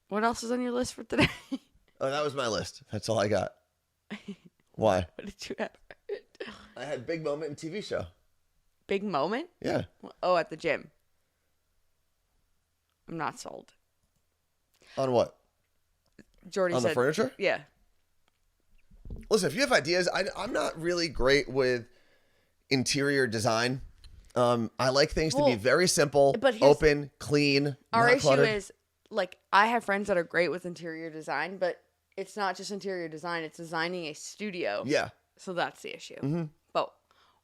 What else is on your list for today? Oh, that was my list. That's all I got. Why? What did you have? I had big moment in TV show. Big moment? Yeah. Oh, at the gym. I'm not sold. On what? Jordy On said, the furniture? Yeah. Listen, if you have ideas, I'm not really great with interior design. I like things to be very simple, but here's- open, clean, Our not issue cluttered. is, like, I have friends that are great with interior design, but it's not just interior design, it's designing a studio. Yeah. So that's the issue. But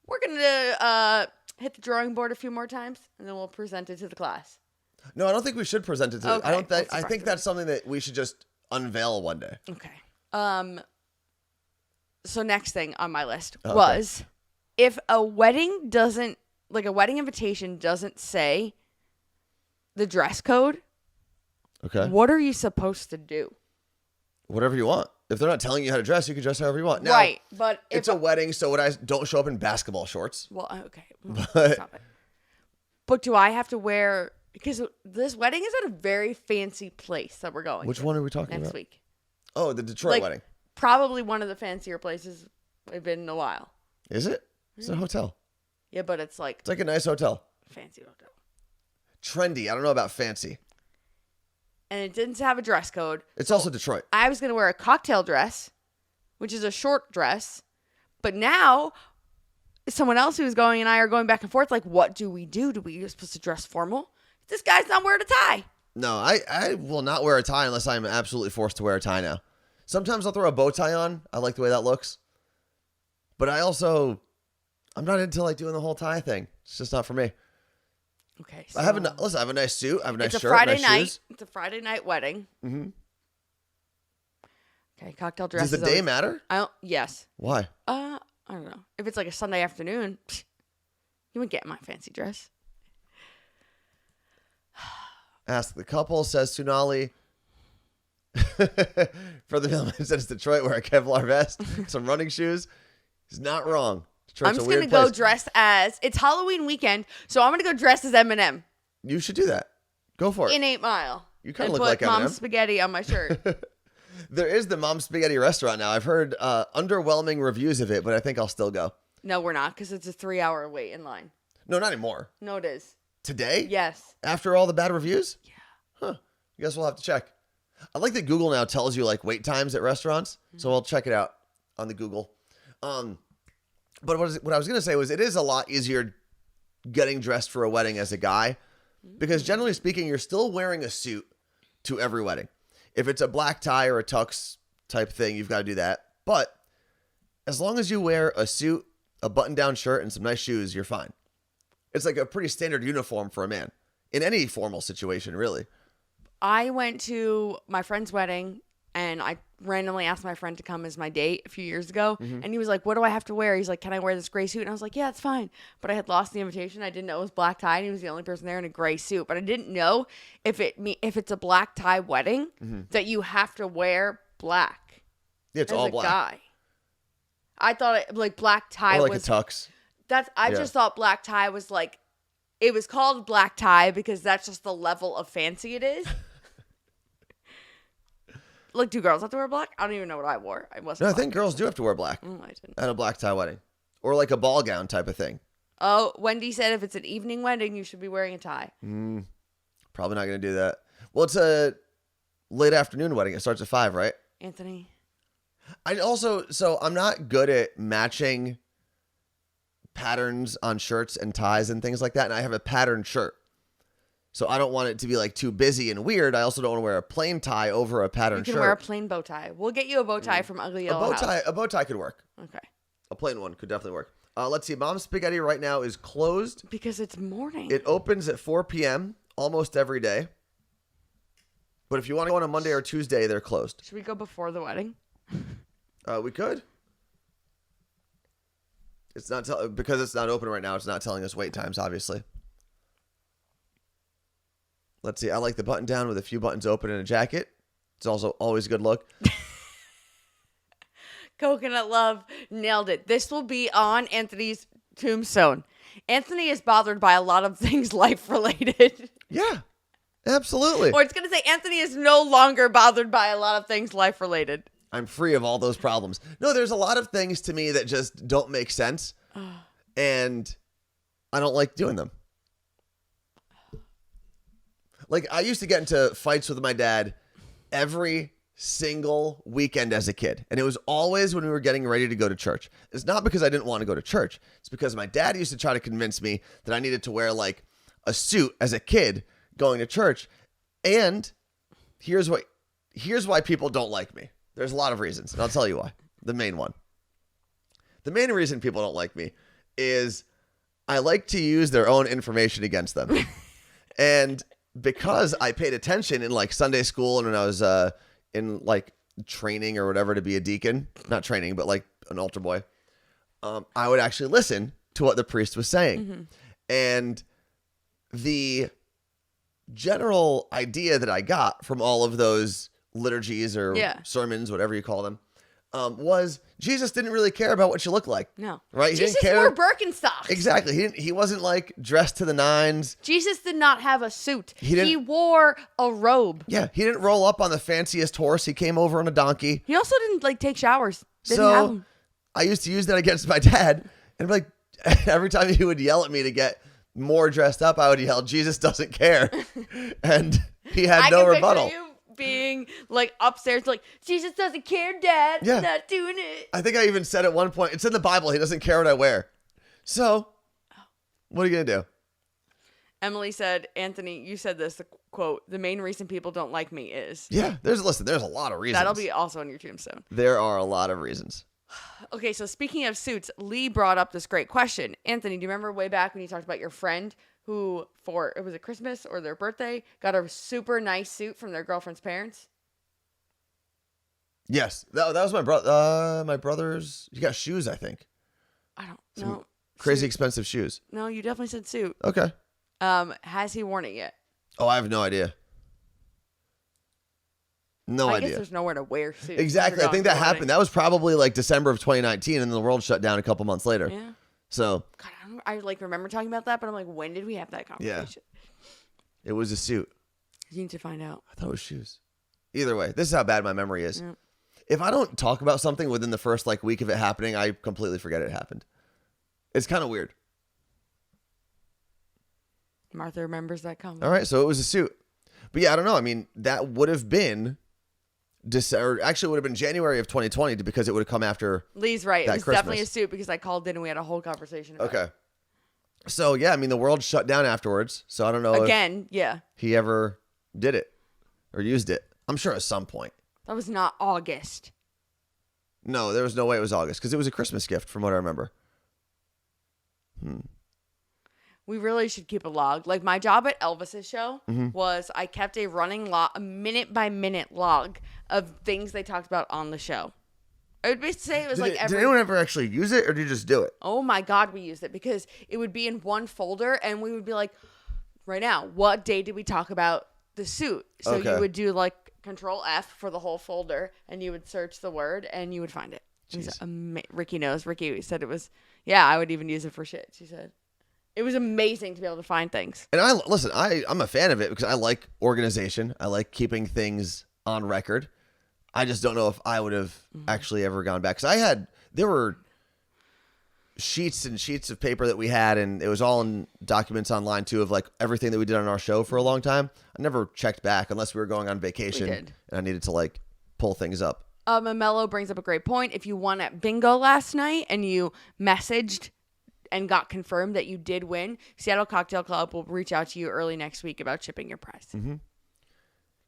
we're going to hit the drawing board a few more times, and then we'll present it to the class. No, I don't think we should present it to Okay, I don't think let's I think surprise that's something that we should just unveil one day. Okay. So next thing on my list was if a wedding doesn't, like a wedding invitation doesn't say the dress code, Okay. what are you supposed to do? Whatever you want. If they're not telling you how to dress, you can dress however you want. Now, Right, but if it's a wedding, so what I don't show up in basketball shorts. well, okay, stop it. But do I have to wear? Because this wedding is at a very fancy place that we're going. Which to one are we talking next about? week? Oh, the Detroit Like, wedding. Probably one of the fancier places we've been in a while. Is it? It's a hotel. Yeah, but it's like It's like a nice hotel. fancy hotel. Trendy. I don't know about fancy. And it didn't have a dress code. It's also Detroit. I was going to wear a cocktail dress, which is a short dress. But now, someone else who's going and I are going back and forth, like, what do we do? You're supposed to dress formal? This guy's not wearing a tie. No, I will not wear a tie unless I'm absolutely forced to wear a tie now. Sometimes I'll throw a bow tie on. I like the way that looks. But I'm not into like doing the whole tie thing. It's just not for me. Okay. I have a nice suit. I have a nice It's a shirt. Friday nice night. shoes. It's a Friday night wedding. Mm-hmm. Okay, cocktail dress. Does the day matter? Yes. Why? I don't know. If it's like a Sunday afternoon, you wouldn't get my fancy dress. Ask the couple, says Sunali. For the mailman says Detroit, wear a Kevlar vest, some running shoes. He's not wrong. Detroit's I'm just a weird gonna go place. dressed as it's Halloween weekend, so I'm gonna go dressed as Eminem You should do that. Go for it. in 8 Mile. You kinda and look put like Mom's Eminem. spaghetti on my shirt. There is the Mom Spaghetti restaurant now. I've heard underwhelming reviews of it, but I think I'll still go. No, we're not, because it's a 3-hour wait in line. No, not anymore. No, it is. Today? Yes. After all the bad reviews? Yeah. Huh. I guess we'll have to check. I like that Google now tells you like wait times at restaurants, so I'll check it out on the Google. But what I was going to say was it is a lot easier getting dressed for a wedding as a guy because generally speaking, you're still wearing a suit to every wedding. If it's a black tie or a tux type thing, you've got to do that. But as long as you wear a suit, a button-down shirt, and some nice shoes, you're fine. It's like a pretty standard uniform for a man in any formal situation, really. I went to my friend's wedding, and I randomly asked my friend to come as my date a few years ago. And he was like, what do I have to wear? He's like, can I wear this gray suit? And I was like, yeah, it's fine. But I had lost the invitation. I didn't know it was black tie, and he was the only person there in a gray suit. But I didn't know if it's a black tie wedding that you have to wear black. Yeah, it's as all a black. guy. I thought like black tie Or like was a tux. I Yeah. just thought black tie was like, it was called black tie because that's just the level of fancy it is. Like, do girls have to wear black? I don't even know what I wore. I wasn't. No, I think girls do have to wear black I didn't. at a black tie wedding. Or like a ball gown type of thing. Oh, Wendy said if it's an evening wedding, you should be wearing a tie. Probably not going to do that. Well, it's a late afternoon wedding. It starts at 5, right? Anthony. So I'm not good at matching patterns on shirts and ties and things like that. And I have a patterned shirt. So I don't want it to be like too busy and weird. I also don't want to wear a plain tie over a patterned You can shirt. wear a plain bow tie. We'll get you a bow tie from Ugly Yellow House. A bow tie could work. Okay. A plain one could definitely work. Let's see. Mom's Spaghetti right now is closed. Because it's morning. It opens at 4 p.m. almost every day. But if you want to go on a Monday or Tuesday, they're closed. Should we go before the wedding? We could. It's not because it's not open right now. It's not telling us wait times, obviously. Let's see. I like the button down with a few buttons open and a jacket. It's also always a good look. Coconut Love nailed it. This will be on Anthony's tombstone. Anthony is bothered by a lot of things life related. Yeah, absolutely. Or it's going to say Anthony is no longer bothered by a lot of things life related. I'm free of all those problems. No, there's a lot of things to me that just don't make sense. And I don't like doing them. Like, I used to get into fights with my dad every single weekend as a kid. And it was always when we were getting ready to go to church. It's not because I didn't want to go to church. It's because my dad used to try to convince me that I needed to wear like a suit as a kid going to church. And here's why people don't like me. There's a lot of reasons, and I'll tell you why. The main one. The main reason people don't like me is I like to use their own information against them. And because I paid attention in like Sunday school and when I was in like training or whatever to be a deacon, not training, but like an altar boy, I would actually listen to what the priest was saying. Mm-hmm. And the general idea that I got from all of those liturgies or sermons, whatever you call them, was Jesus didn't really care about what you look like. No. Right? He Jesus didn't care. wore Birkenstocks. Exactly. He wasn't like dressed to the nines. Jesus did not have a suit. He wore a robe. Yeah. He didn't roll up on the fanciest horse. He came over on a donkey. He also didn't like take showers. Didn't so have them. I used to use that against my dad. And like every time he would yell at me to get more dressed up, I would yell, Jesus doesn't care. And he had no rebuttal. You being like upstairs, like, Jesus doesn't care, Dad. Yeah. Not doing it. I think I even said at one point, it's in the Bible, he doesn't care what I wear. So, what are you going to do? Emily said, Anthony, you said this, the quote, the main reason people don't like me is. Yeah, there's a lot of reasons. That'll be also on your tombstone. There are a lot of reasons. Okay, so speaking of suits, Lee brought up this great question. Anthony, do you remember way back when you talked about your friend who, for, it was a Christmas or their birthday, got a super nice suit from their girlfriend's parents? Yes, that was my brother. My brother's. He got shoes, I think. I don't know. Crazy Suit. expensive shoes. No, you definitely said suit. Okay. Has he worn it yet? Oh, I have no idea. No idea. I guess there's nowhere to wear suits. Exactly. I think that happened. That was probably like December of 2019, and then the world shut down a couple months later. Yeah. So. God, I like remember talking about that, but I'm like, when did we have that conversation? Yeah. It was a suit. You need to find out. I thought it was shoes. Either way, this is how bad my memory is. Yeah. If I don't talk about something within the first like week of it happening, I completely forget it happened. It's kind of weird. Martha remembers that comment. All right, so it was a suit. But yeah, I don't know. I mean, that would have been December. Actually, it would have been January of 2020 because it would have come after. Lee's right. It was Christmas. definitely a suit because I called in and we had a whole conversation about it. So yeah, I mean, the world shut down afterwards. So I don't know if he ever did it or used it. I'm sure at some point. That was not August. No, there was no way it was August because it was a Christmas gift from what I remember. We really should keep a log. Like my job at Elvis's show was I kept a running log, a minute by minute log of things they talked about on the show. I would basically say it was did anyone ever actually use it or did you just do it? Oh my God, we used it because it would be in one folder and we would be like, right now, what day did we talk about the suit? So you would do like Control F for the whole folder and you would search the word and you would find it. Ricky knows. Ricky said it was, I would even use it for shit, she said. It was amazing to be able to find things. And I'm a fan of it because I like organization. I like keeping things on record. I just don't know if I would have actually ever gone back. Because there were sheets and sheets of paper that we had, and it was all in documents online too of like everything that we did on our show for a long time. I never checked back unless we were going on vacation and I needed to like pull things up. Mello brings up a great point. If you won at bingo last night and you messaged and got confirmed that you did win, Seattle Cocktail Club will reach out to you early next week about shipping your prize. Mm-hmm.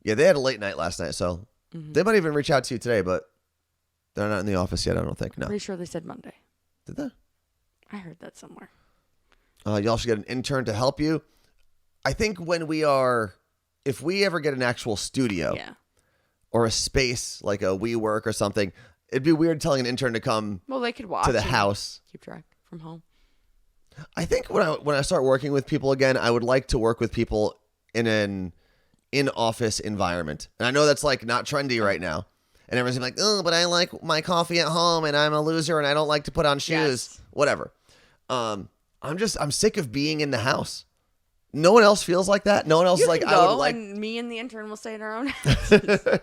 Yeah, they had a late night last night, so they might even reach out to you today, but they're not in the office yet, I don't think. No. Pretty sure they said Monday. Did they? I heard that somewhere. Y'all should get an intern to help you. I think if we ever get an actual studio or a space like a WeWork or something, it'd be weird telling an intern to come They could watch to the and house. keep track from home. I think when I start working with people again, I would like to work with people in an in-office environment. And I know that's like not trendy right now. And everyone's like, oh, but I like my coffee at home and I'm a loser and I don't like to put on shoes. Yes. Whatever. I'm sick of being in the house. No one else feels like that. No one else You is like, can I would go, like. and me and the intern will stay in our own houses.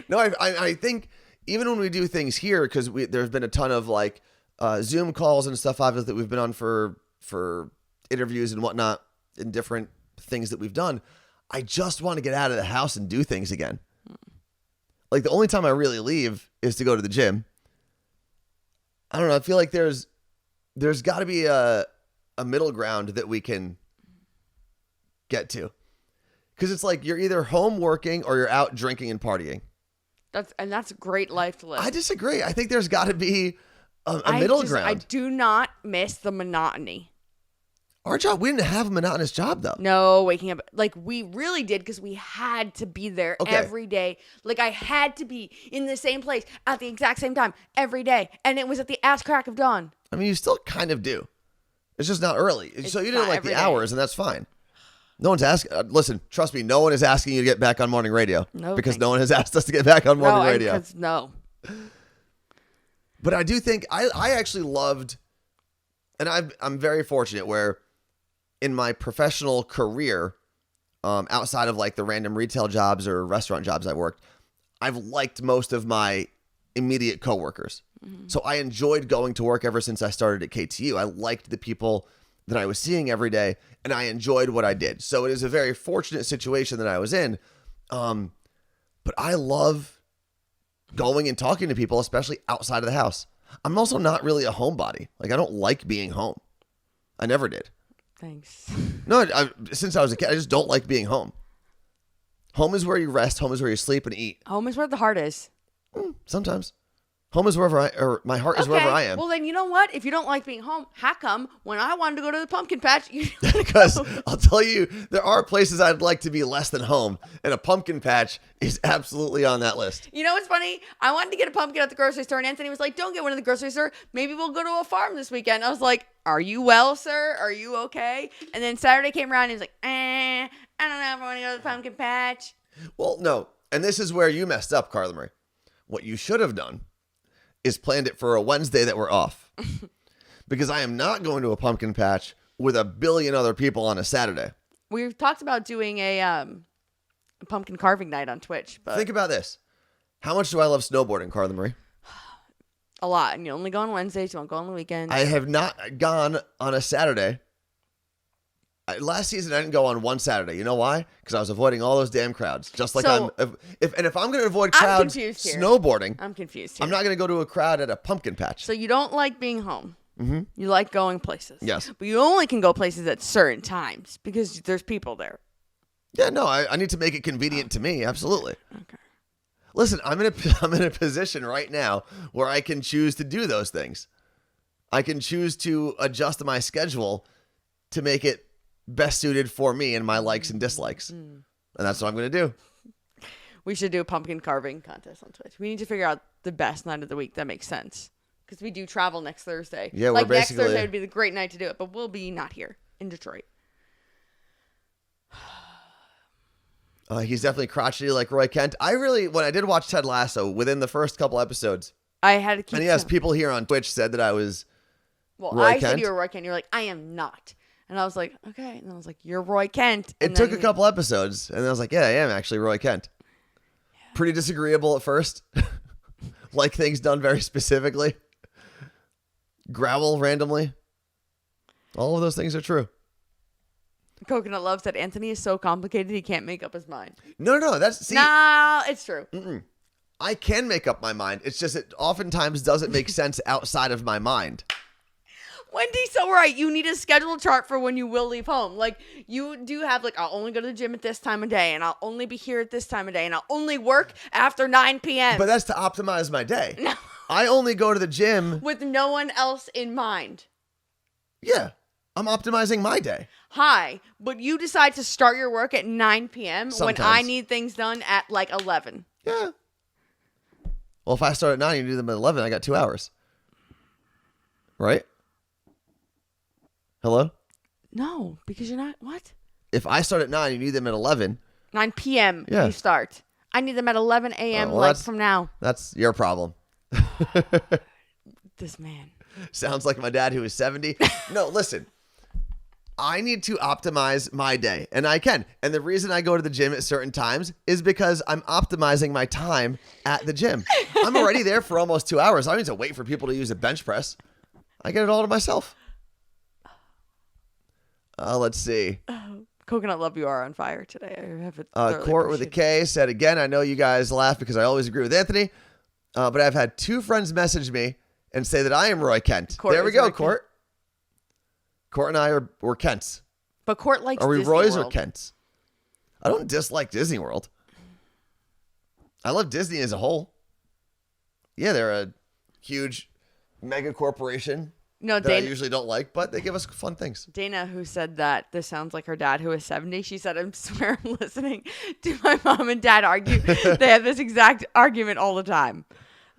No, I think even when we do things here, because there's been a ton of like Zoom calls and stuff obviously that we've been on for interviews and whatnot and different things that we've done. I just want to get out of the house and do things again. Like the only time I really leave is to go to the gym. I don't know. I feel like there's got to be a middle ground that we can get to. Because it's like you're either home working or you're out drinking and partying. That's a great life to live. I disagree. I think there's got to be a middle ground. I do not miss the monotony. Our job, we didn't have a monotonous job though. No, waking up. Like we really did because we had to be there every day. Like I had to be in the same place at the exact same time every day. And it was at the ass crack of dawn. I mean, you still kind of do. It's just not early. So you didn't like the hours and that's fine. No one's asking. Listen, trust me, no one is asking you to get back on morning radio. No, because no one has asked us to get back on morning radio. No. But I do think I actually loved, and I'm very fortunate where in my professional career, outside of like the random retail jobs or restaurant jobs I worked, I've liked most of my immediate coworkers. Mm-hmm. So I enjoyed going to work ever since I started at KTU. I liked the people that I was seeing every day, and I enjoyed what I did. So it is a very fortunate situation that I was in. But I love going and talking to people, especially outside of the house. I'm also not really a homebody. Like I don't like being home. I never did. Thanks. No, since I was a kid, I just don't like being home. Home is where you rest. Home is where you sleep and eat. Home is where the heart is. Sometimes. Home is wherever my heart is wherever I am. Well, then you know what? If you don't like being home, how come when I wanted to go to the pumpkin patch, you Because I'll tell you, there are places I'd like to be less than home, and a pumpkin patch is absolutely on that list. You know what's funny? I wanted to get a pumpkin at the grocery store, and Anthony was like, don't get one at the grocery store. Maybe we'll go to a farm this weekend. I was like, are you well, sir? Are you okay? And then Saturday came around, and he was like, I don't know if I want to go to the pumpkin patch. Well, no. And this is where you messed up, Carla Marie. What you should have done is planned it for a Wednesday that we're off. Because I am not going to a pumpkin patch with a billion other people on a Saturday. We've talked about doing a pumpkin carving night on Twitch. But think about this. How much do I love snowboarding, Carla Marie? A lot. And you only go on Wednesdays. You won't go on the weekends. I have not gone on a Saturday. Last season, I didn't go on one Saturday. You know why? Because I was avoiding all those damn crowds. Just like if I'm going to avoid crowds snowboarding, I'm confused here. I'm not going to go to a crowd at a pumpkin patch. So you don't like being home. Mm-hmm. You like going places. Yes. But you only can go places at certain times because there's people there. Yeah, no, I need to make it convenient to me. Absolutely. Okay. Listen, I'm in a position right now where I can choose to do those things. I can choose to adjust my schedule to make it best suited for me and my likes and dislikes. And that's what I'm going to do. We should do a pumpkin carving contest on Twitch. We need to figure out the best night of the week that makes sense. Because we do travel next Thursday. Yeah, like we're next basically... Thursday would be the great night to do it, but we'll be not here in Detroit. He's definitely crotchety like Roy Kent. When I did watch Ted Lasso, within the first couple episodes, I had to keep... And yes, people here on Twitch said that I was I said you were Roy Kent. You're like, I am not. And I was like, okay. And I was like, you're Roy Kent. And it took a couple episodes. And I was like, yeah, I am actually Roy Kent. Yeah. Pretty disagreeable at first. Like things done very specifically. Growl randomly. All of those things are true. Coconut Love said Anthony is so complicated he can't make up his mind. No. It's true. I can make up my mind. It's just it oftentimes doesn't make sense outside of my mind. Wendy's so right. You need a schedule chart for when you will leave home. Like, you do have, like, I'll only go to the gym at this time of day, and I'll only be here at this time of day, and I'll only work after 9 p.m. But that's to optimize my day. No. I only go to the gym. With no one else in mind. Yeah. I'm optimizing my day. Hi, but you decide to start your work at 9 p.m. when I Sometimes. need things done at, like, 11. Yeah. Well, if I start at 9 and you do them at 11, I got 2 hours. Right? Hello? No, because you're not, what? If I start at 9 and you do them at 11, 9 p.m. Yeah. you start. I need them at 11 a.m. well, like that's- from now. that's your problem. This man. Sounds like my dad who is 70. No, listen. I need to optimize my day, and I can. And the reason I go to the gym at certain times is because I'm optimizing my time at the gym. I'm already there for almost 2 hours. I don't need to wait for people to use a bench press. I get it all to myself. Let's see. Coconut Love, you are on fire today. I have it. Court with a K said, again, I know you guys laugh because I always agree with Anthony, but I've had 2 friends message me and say that I am Roy Kent. Court there we is go, Roy Court. Court and I we're Kents. But Court likes Are we Disney Roys or World. Kents? I don't dislike Disney World. I love Disney as a whole. Yeah, they're a huge mega corporation No, that I Dana, usually don't like, but they give us fun things. Dana, who said that this sounds like her dad, who is 70, she said, I swear I'm listening to my mom and dad argue. They have this exact argument all the time.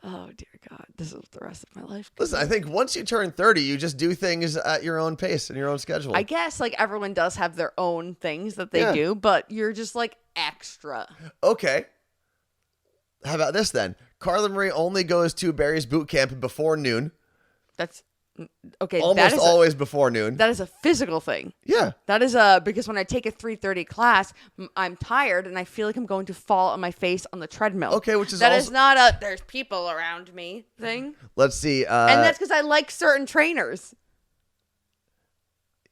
Oh, dear God. This is the rest of my life. Listen, I think once you turn 30, you just do things at your own pace and your own schedule. I guess, like, everyone does have their own things that they do, but you're just, like, extra. Okay. How about this then? Carla Marie only goes to Barry's boot camp before noon. That's, okay. Almost always before noon. That is a physical thing. Yeah. That is because when I take a 3:30 class, I'm tired and I feel like I'm going to fall on my face on the treadmill. Okay, which is that also- is not a there's people around me thing. Let's see. And that's because I like certain trainers.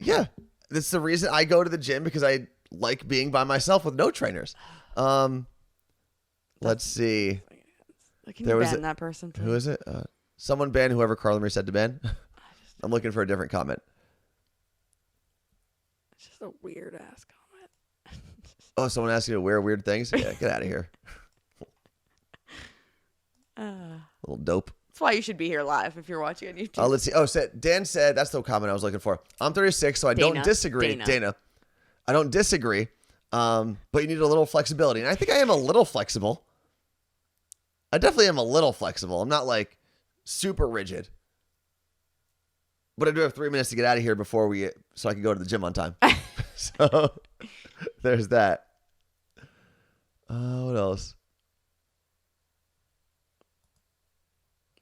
Yeah. That's the reason I go to the gym, because I like being by myself with no trainers. Let's see. Can There you was ban a- that person? Please? Who is it? Someone ban whoever Carla Marie said to ban. I'm looking for a different comment. It's just a weird ass comment. Oh, someone asked you to wear weird things? Yeah, get out of here. Little dope. That's why you should be here live if you're watching on YouTube. Let's see. Oh, Dan said, that's the comment I was looking for. I'm 36, so I don't Dana. disagree. Dana. I don't disagree. But you need a little flexibility. And I think I am a little flexible. I definitely am a little flexible. I'm not like super rigid. But I do have 3 minutes to get out of here so I can go to the gym on time. So there's that. What else?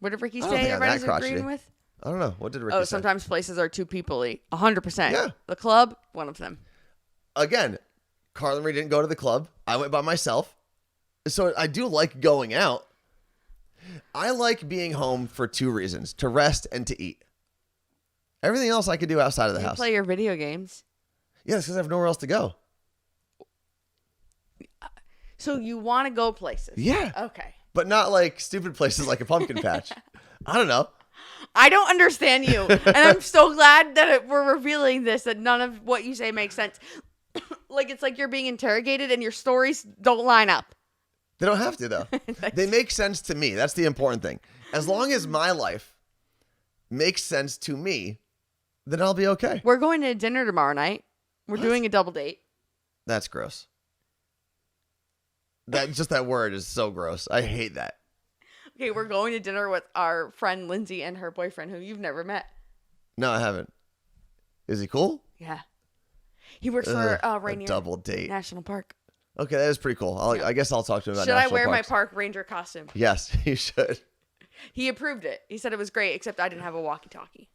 What did Ricky I don't say think I'm that everybody's agreeing crotchety. with? I don't know. What did Ricky say? Sometimes places are too people-y. 100%. Yeah. The club, one of them. Again, Carla Marie didn't go to the club. I went by myself. So I do like going out. I like being home for 2 reasons: to rest and to eat. Everything else I could do outside of the You house. play your video games. Yeah, it's because I have nowhere else to go. So you want to go places. Yeah. Okay. But not like stupid places like a pumpkin patch. I don't know. I don't understand you. And I'm so glad that we're revealing this, that none of what you say makes sense. Like, it's like you're being interrogated and your stories don't line up. They don't have to, though. They make sense to me. That's the important thing. As long as my life makes sense to me, then I'll be okay. We're going to dinner tomorrow night. We're doing a double date. That's gross. That word is so gross. I hate that. Okay, we're going to dinner with our friend Lindsay and her boyfriend, who you've never met. No, I haven't. Is he cool? Yeah. He works for A Rainier double date. National Park. Okay, that is pretty cool. I guess I'll talk to him about Should I national wear my parks. park ranger costume? Yes, you should. He approved it. He said it was great, except I didn't have a walkie-talkie.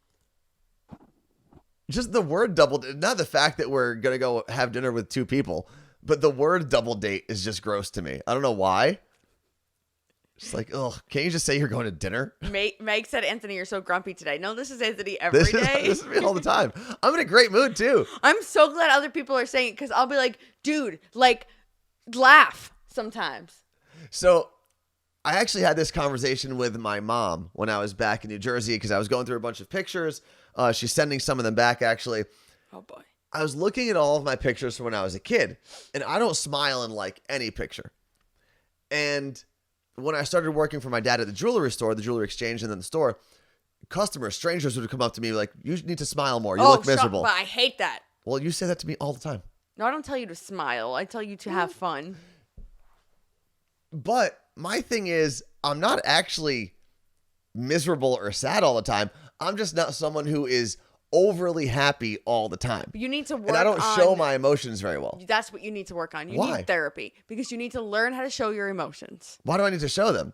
Just the word double date, not the fact that we're going to go have dinner with 2 people, but the word double date is just gross to me. I don't know why. It's like, ugh, can't you just say you're going to dinner? Meg said, Anthony, you're so grumpy today. No, this is Anthony every day. This is me all the time. I'm in a great mood, too. I'm so glad other people are saying it, because I'll be like, dude, like, laugh sometimes. So I actually had this conversation with my mom when I was back in New Jersey because I was going through a bunch of pictures. She's sending some of them back, actually. Oh, boy. I was looking at all of my pictures from when I was a kid, and I don't smile in like any picture. And when I started working for my dad at the jewelry store, the jewelry exchange, and then the store, customers, strangers would come up to me like, you need to smile more. You look miserable. But I hate that. Well, you say that to me all the time. No, I don't tell you to smile. I tell you to have fun. But my thing is, I'm not actually miserable or sad all the time. I'm just not someone who is overly happy all the time. You need to work on... And I don't show my emotions very well. That's what you need to work on. You Why? need therapy. Because you need to learn how to show your emotions. Why do I need to show them?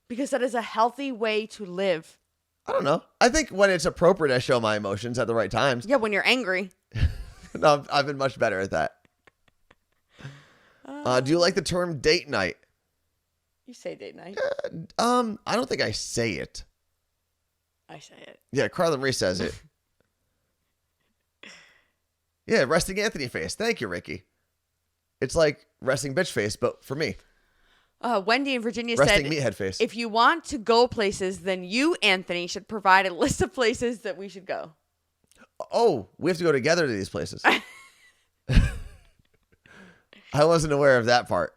Because that is a healthy way to live. I don't know. I think when it's appropriate, I show my emotions at the right times. Yeah, when you're angry. No, I've been much better at that. Do you like the term date night? You say date night. I don't think I say it. I say it. Yeah, Carla Marie says it. Yeah, resting Anthony face. Thank you, Ricky. It's like resting bitch face, but for me. Wendy in Virginia Resting said, meathead face. if you want to go places, then you, Anthony, should provide a list of places that we should go. Oh, we have to go together to these places. I wasn't aware of that part.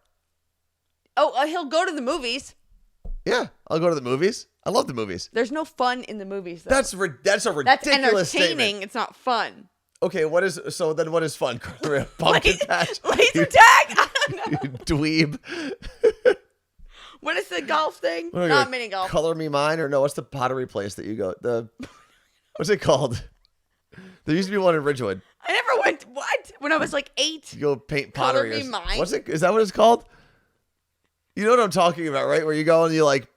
Oh, he'll go to the movies. Yeah, I'll go to the movies. I love the movies. There's no fun in the movies, though. That's a ridiculous That's entertaining. statement. It's not fun. Okay, what is fun? Pumpkin patch. Laser tag? I don't know. You dweeb. What is the golf thing? What are we Not gonna mini golf. Color me mine, or no? What's the pottery place that you go? What's it called? There used to be one in Ridgewood. I never went. What? When I was like 8. You go paint Color pottery. me mine? What's it? Is that what it's called? You know what I'm talking about, right? Where you go and you like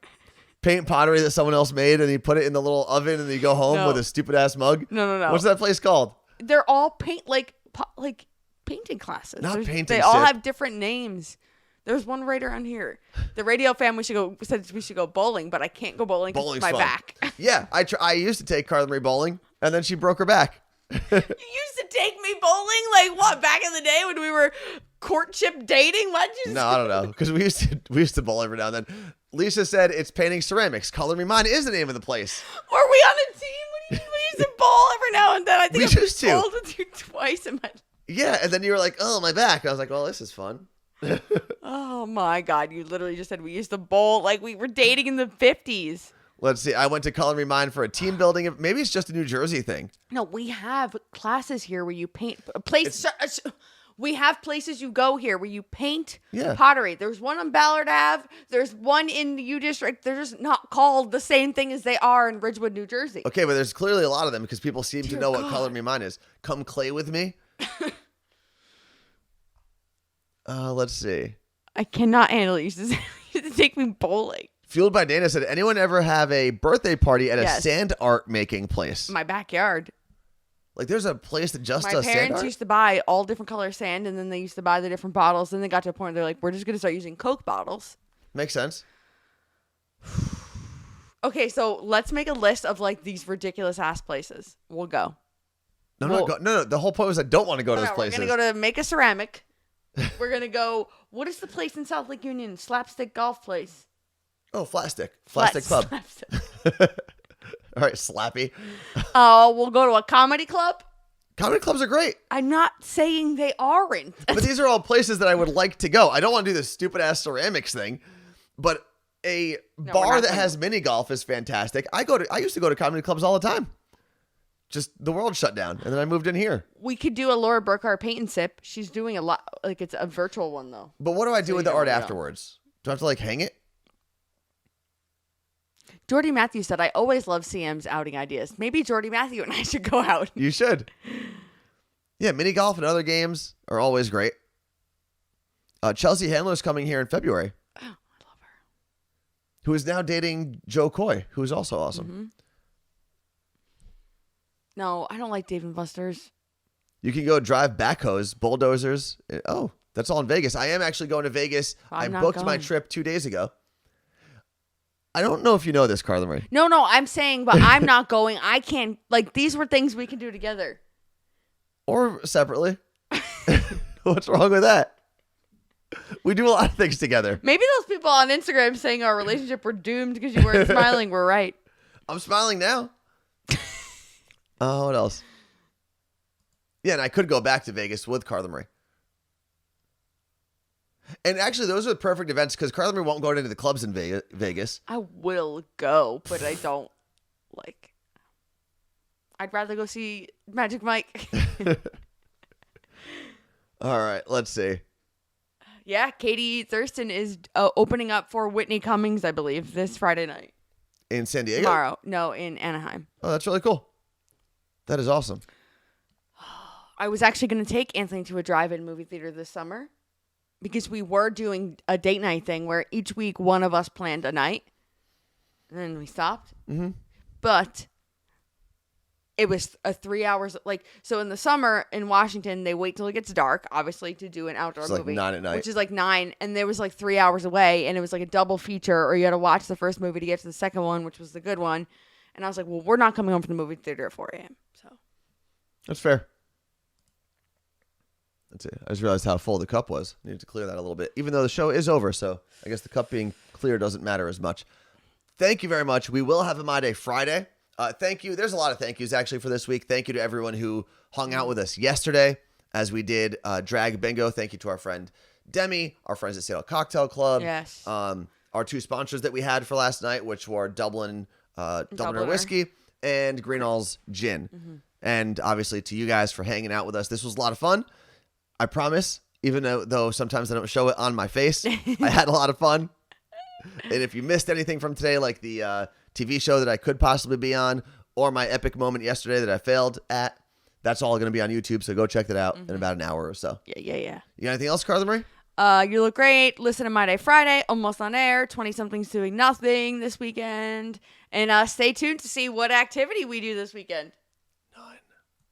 paint pottery that someone else made, and you put it in the little oven, and you go home No. with a stupid ass mug. No. What's that place called? They're all painting classes. Not painting, They all Sid. have different names. There's one right around here. The radio family said we should go bowling, but I can't go bowling because Bowling's my fun. back. Yeah, I used to take Carla Marie bowling, and then she broke her back. You used to take me bowling, like what? Back in the day when we were courtship dating? What? No, I don't know, because we used to bowl every now and then. Lisa said it's painting ceramics. Color Me Mine is the name of the place. Were we on a team? What do you mean? We used to bowl every now and then. I think We I used to. bowled with you twice in my. Yeah, and then you were like, "Oh, my back." I was like, "Well, this is fun." Oh my God! You literally just said we used to bowl like we were dating in the 50s. Let's see. I went to Color Me Mine for a team building. Maybe it's just a New Jersey thing. No, we have classes here where you paint. We have places you go here where you paint pottery. There's one on Ballard Ave. There's one in the U District. They're just not called the same thing as they are in Ridgewood, New Jersey. Okay, but there's clearly a lot of them because people seem to know what God. Color Me Mine is. Come clay with me. Let's see. I cannot handle it. You used to take me bowling. Fueled by Dana said, anyone ever have a birthday party at a Yes. sand art making place? My backyard. Like there's a place that just My does sand parents art? used to buy all different color sand, and then they used to buy the different bottles. Then they got to a point where they're like, we're just going to start using Coke bottles. Makes sense. Okay, so let's make a list of like these ridiculous ass places. We'll go. No. The whole point was I don't want to go to those We're places. going to go to Make a Ceramic. We're going to go, what is the place in South Lake Union? Slapstick Golf Place. Oh, Flatstick. Flatstick Club. Slapstick. All right, Slappy. We'll go to a comedy club. Comedy clubs are great. I'm not saying they aren't. But these are all places that I would like to go. I don't want to do this stupid ass ceramics thing, but a we're bar not that gonna- has mini golf is fantastic. I used to go to comedy clubs all the time. Just the world shut down, and then I moved in here. We could do a Laura Burkhart paint and sip. She's doing a lot. Like it's a virtual one though. But what do I do So with you the don't art wanna go. afterwards? Do I have to like hang it? Jordy Matthews said, I always love CM's outing ideas. Maybe Jordy Matthew and I should go out. You should. Yeah, mini golf and other games are always great. Chelsea Handler's coming here in February. Oh, I love her. Who is now dating Joe Coy, who is also awesome. Mm-hmm. No, I don't like Dave and Buster's. You can go drive backhoes, bulldozers. Oh, that's all in Vegas. I am actually going to Vegas. I'm I not booked my going. trip 2 days ago. I don't know if you know this, Carla Marie. No, I'm saying, but I'm not going. I can't. Like, these were things we can do together. Or separately. What's wrong with that? We do a lot of things together. Maybe those people on Instagram saying our relationship were doomed because you weren't smiling were right. I'm smiling now. What else? Yeah, and I could go back to Vegas with Carla Marie. And actually, those are the perfect events because Carla Marie won't go into the clubs in Vegas. I will go, but I don't like. I'd rather go see Magic Mike. All right, let's see. Yeah, Katie Thurston is opening up for Whitney Cummings, I believe, this Friday night. In San Diego? Tomorrow. No, in Anaheim. Oh, that's really cool. That is awesome. I was actually going to take Anthony to a drive-in movie theater this summer because we were doing a date night thing where each week one of us planned a night. And then we stopped. Mm-hmm. But it was a 3 hours. So in the summer in Washington, they wait till it gets dark, obviously, to do an outdoor It's like movie. 9 at night. Which is like 9. And there was like 3 hours away. And it was like a double feature, or you had to watch the first movie to get to the second one, which was the good one. And I was like, well, we're not coming home from the movie theater at 4 a.m. So That's fair. That's it. I just realized how full the cup was. Needed to clear that a little bit, even though the show is over. So I guess the cup being clear doesn't matter as much. Thank you very much. We will have a My Day Friday. Thank you. There's a lot of thank yous actually for this week. Thank you to everyone who hung out with us yesterday as we did Drag Bingo. Thank you to our friend Demi, our friends at Seattle Cocktail Club. yes. Our two sponsors that we had for last night, which were Dubliner Dubliner. Whiskey and Greenall's Gin. Mm-hmm. And obviously to you guys for hanging out with us. This was a lot of fun. I promise, even though sometimes I don't show it on my face, I had a lot of fun. And if you missed anything from today, like the TV show that I could possibly be on, or my epic moment yesterday that I failed at, that's all going to be on YouTube. So go check that out in about an hour or so. Yeah. You got anything else, Carla Marie? You look great. Listen to My Day Friday, almost on air. 20-somethings doing nothing this weekend. And stay tuned to see what activity we do this weekend.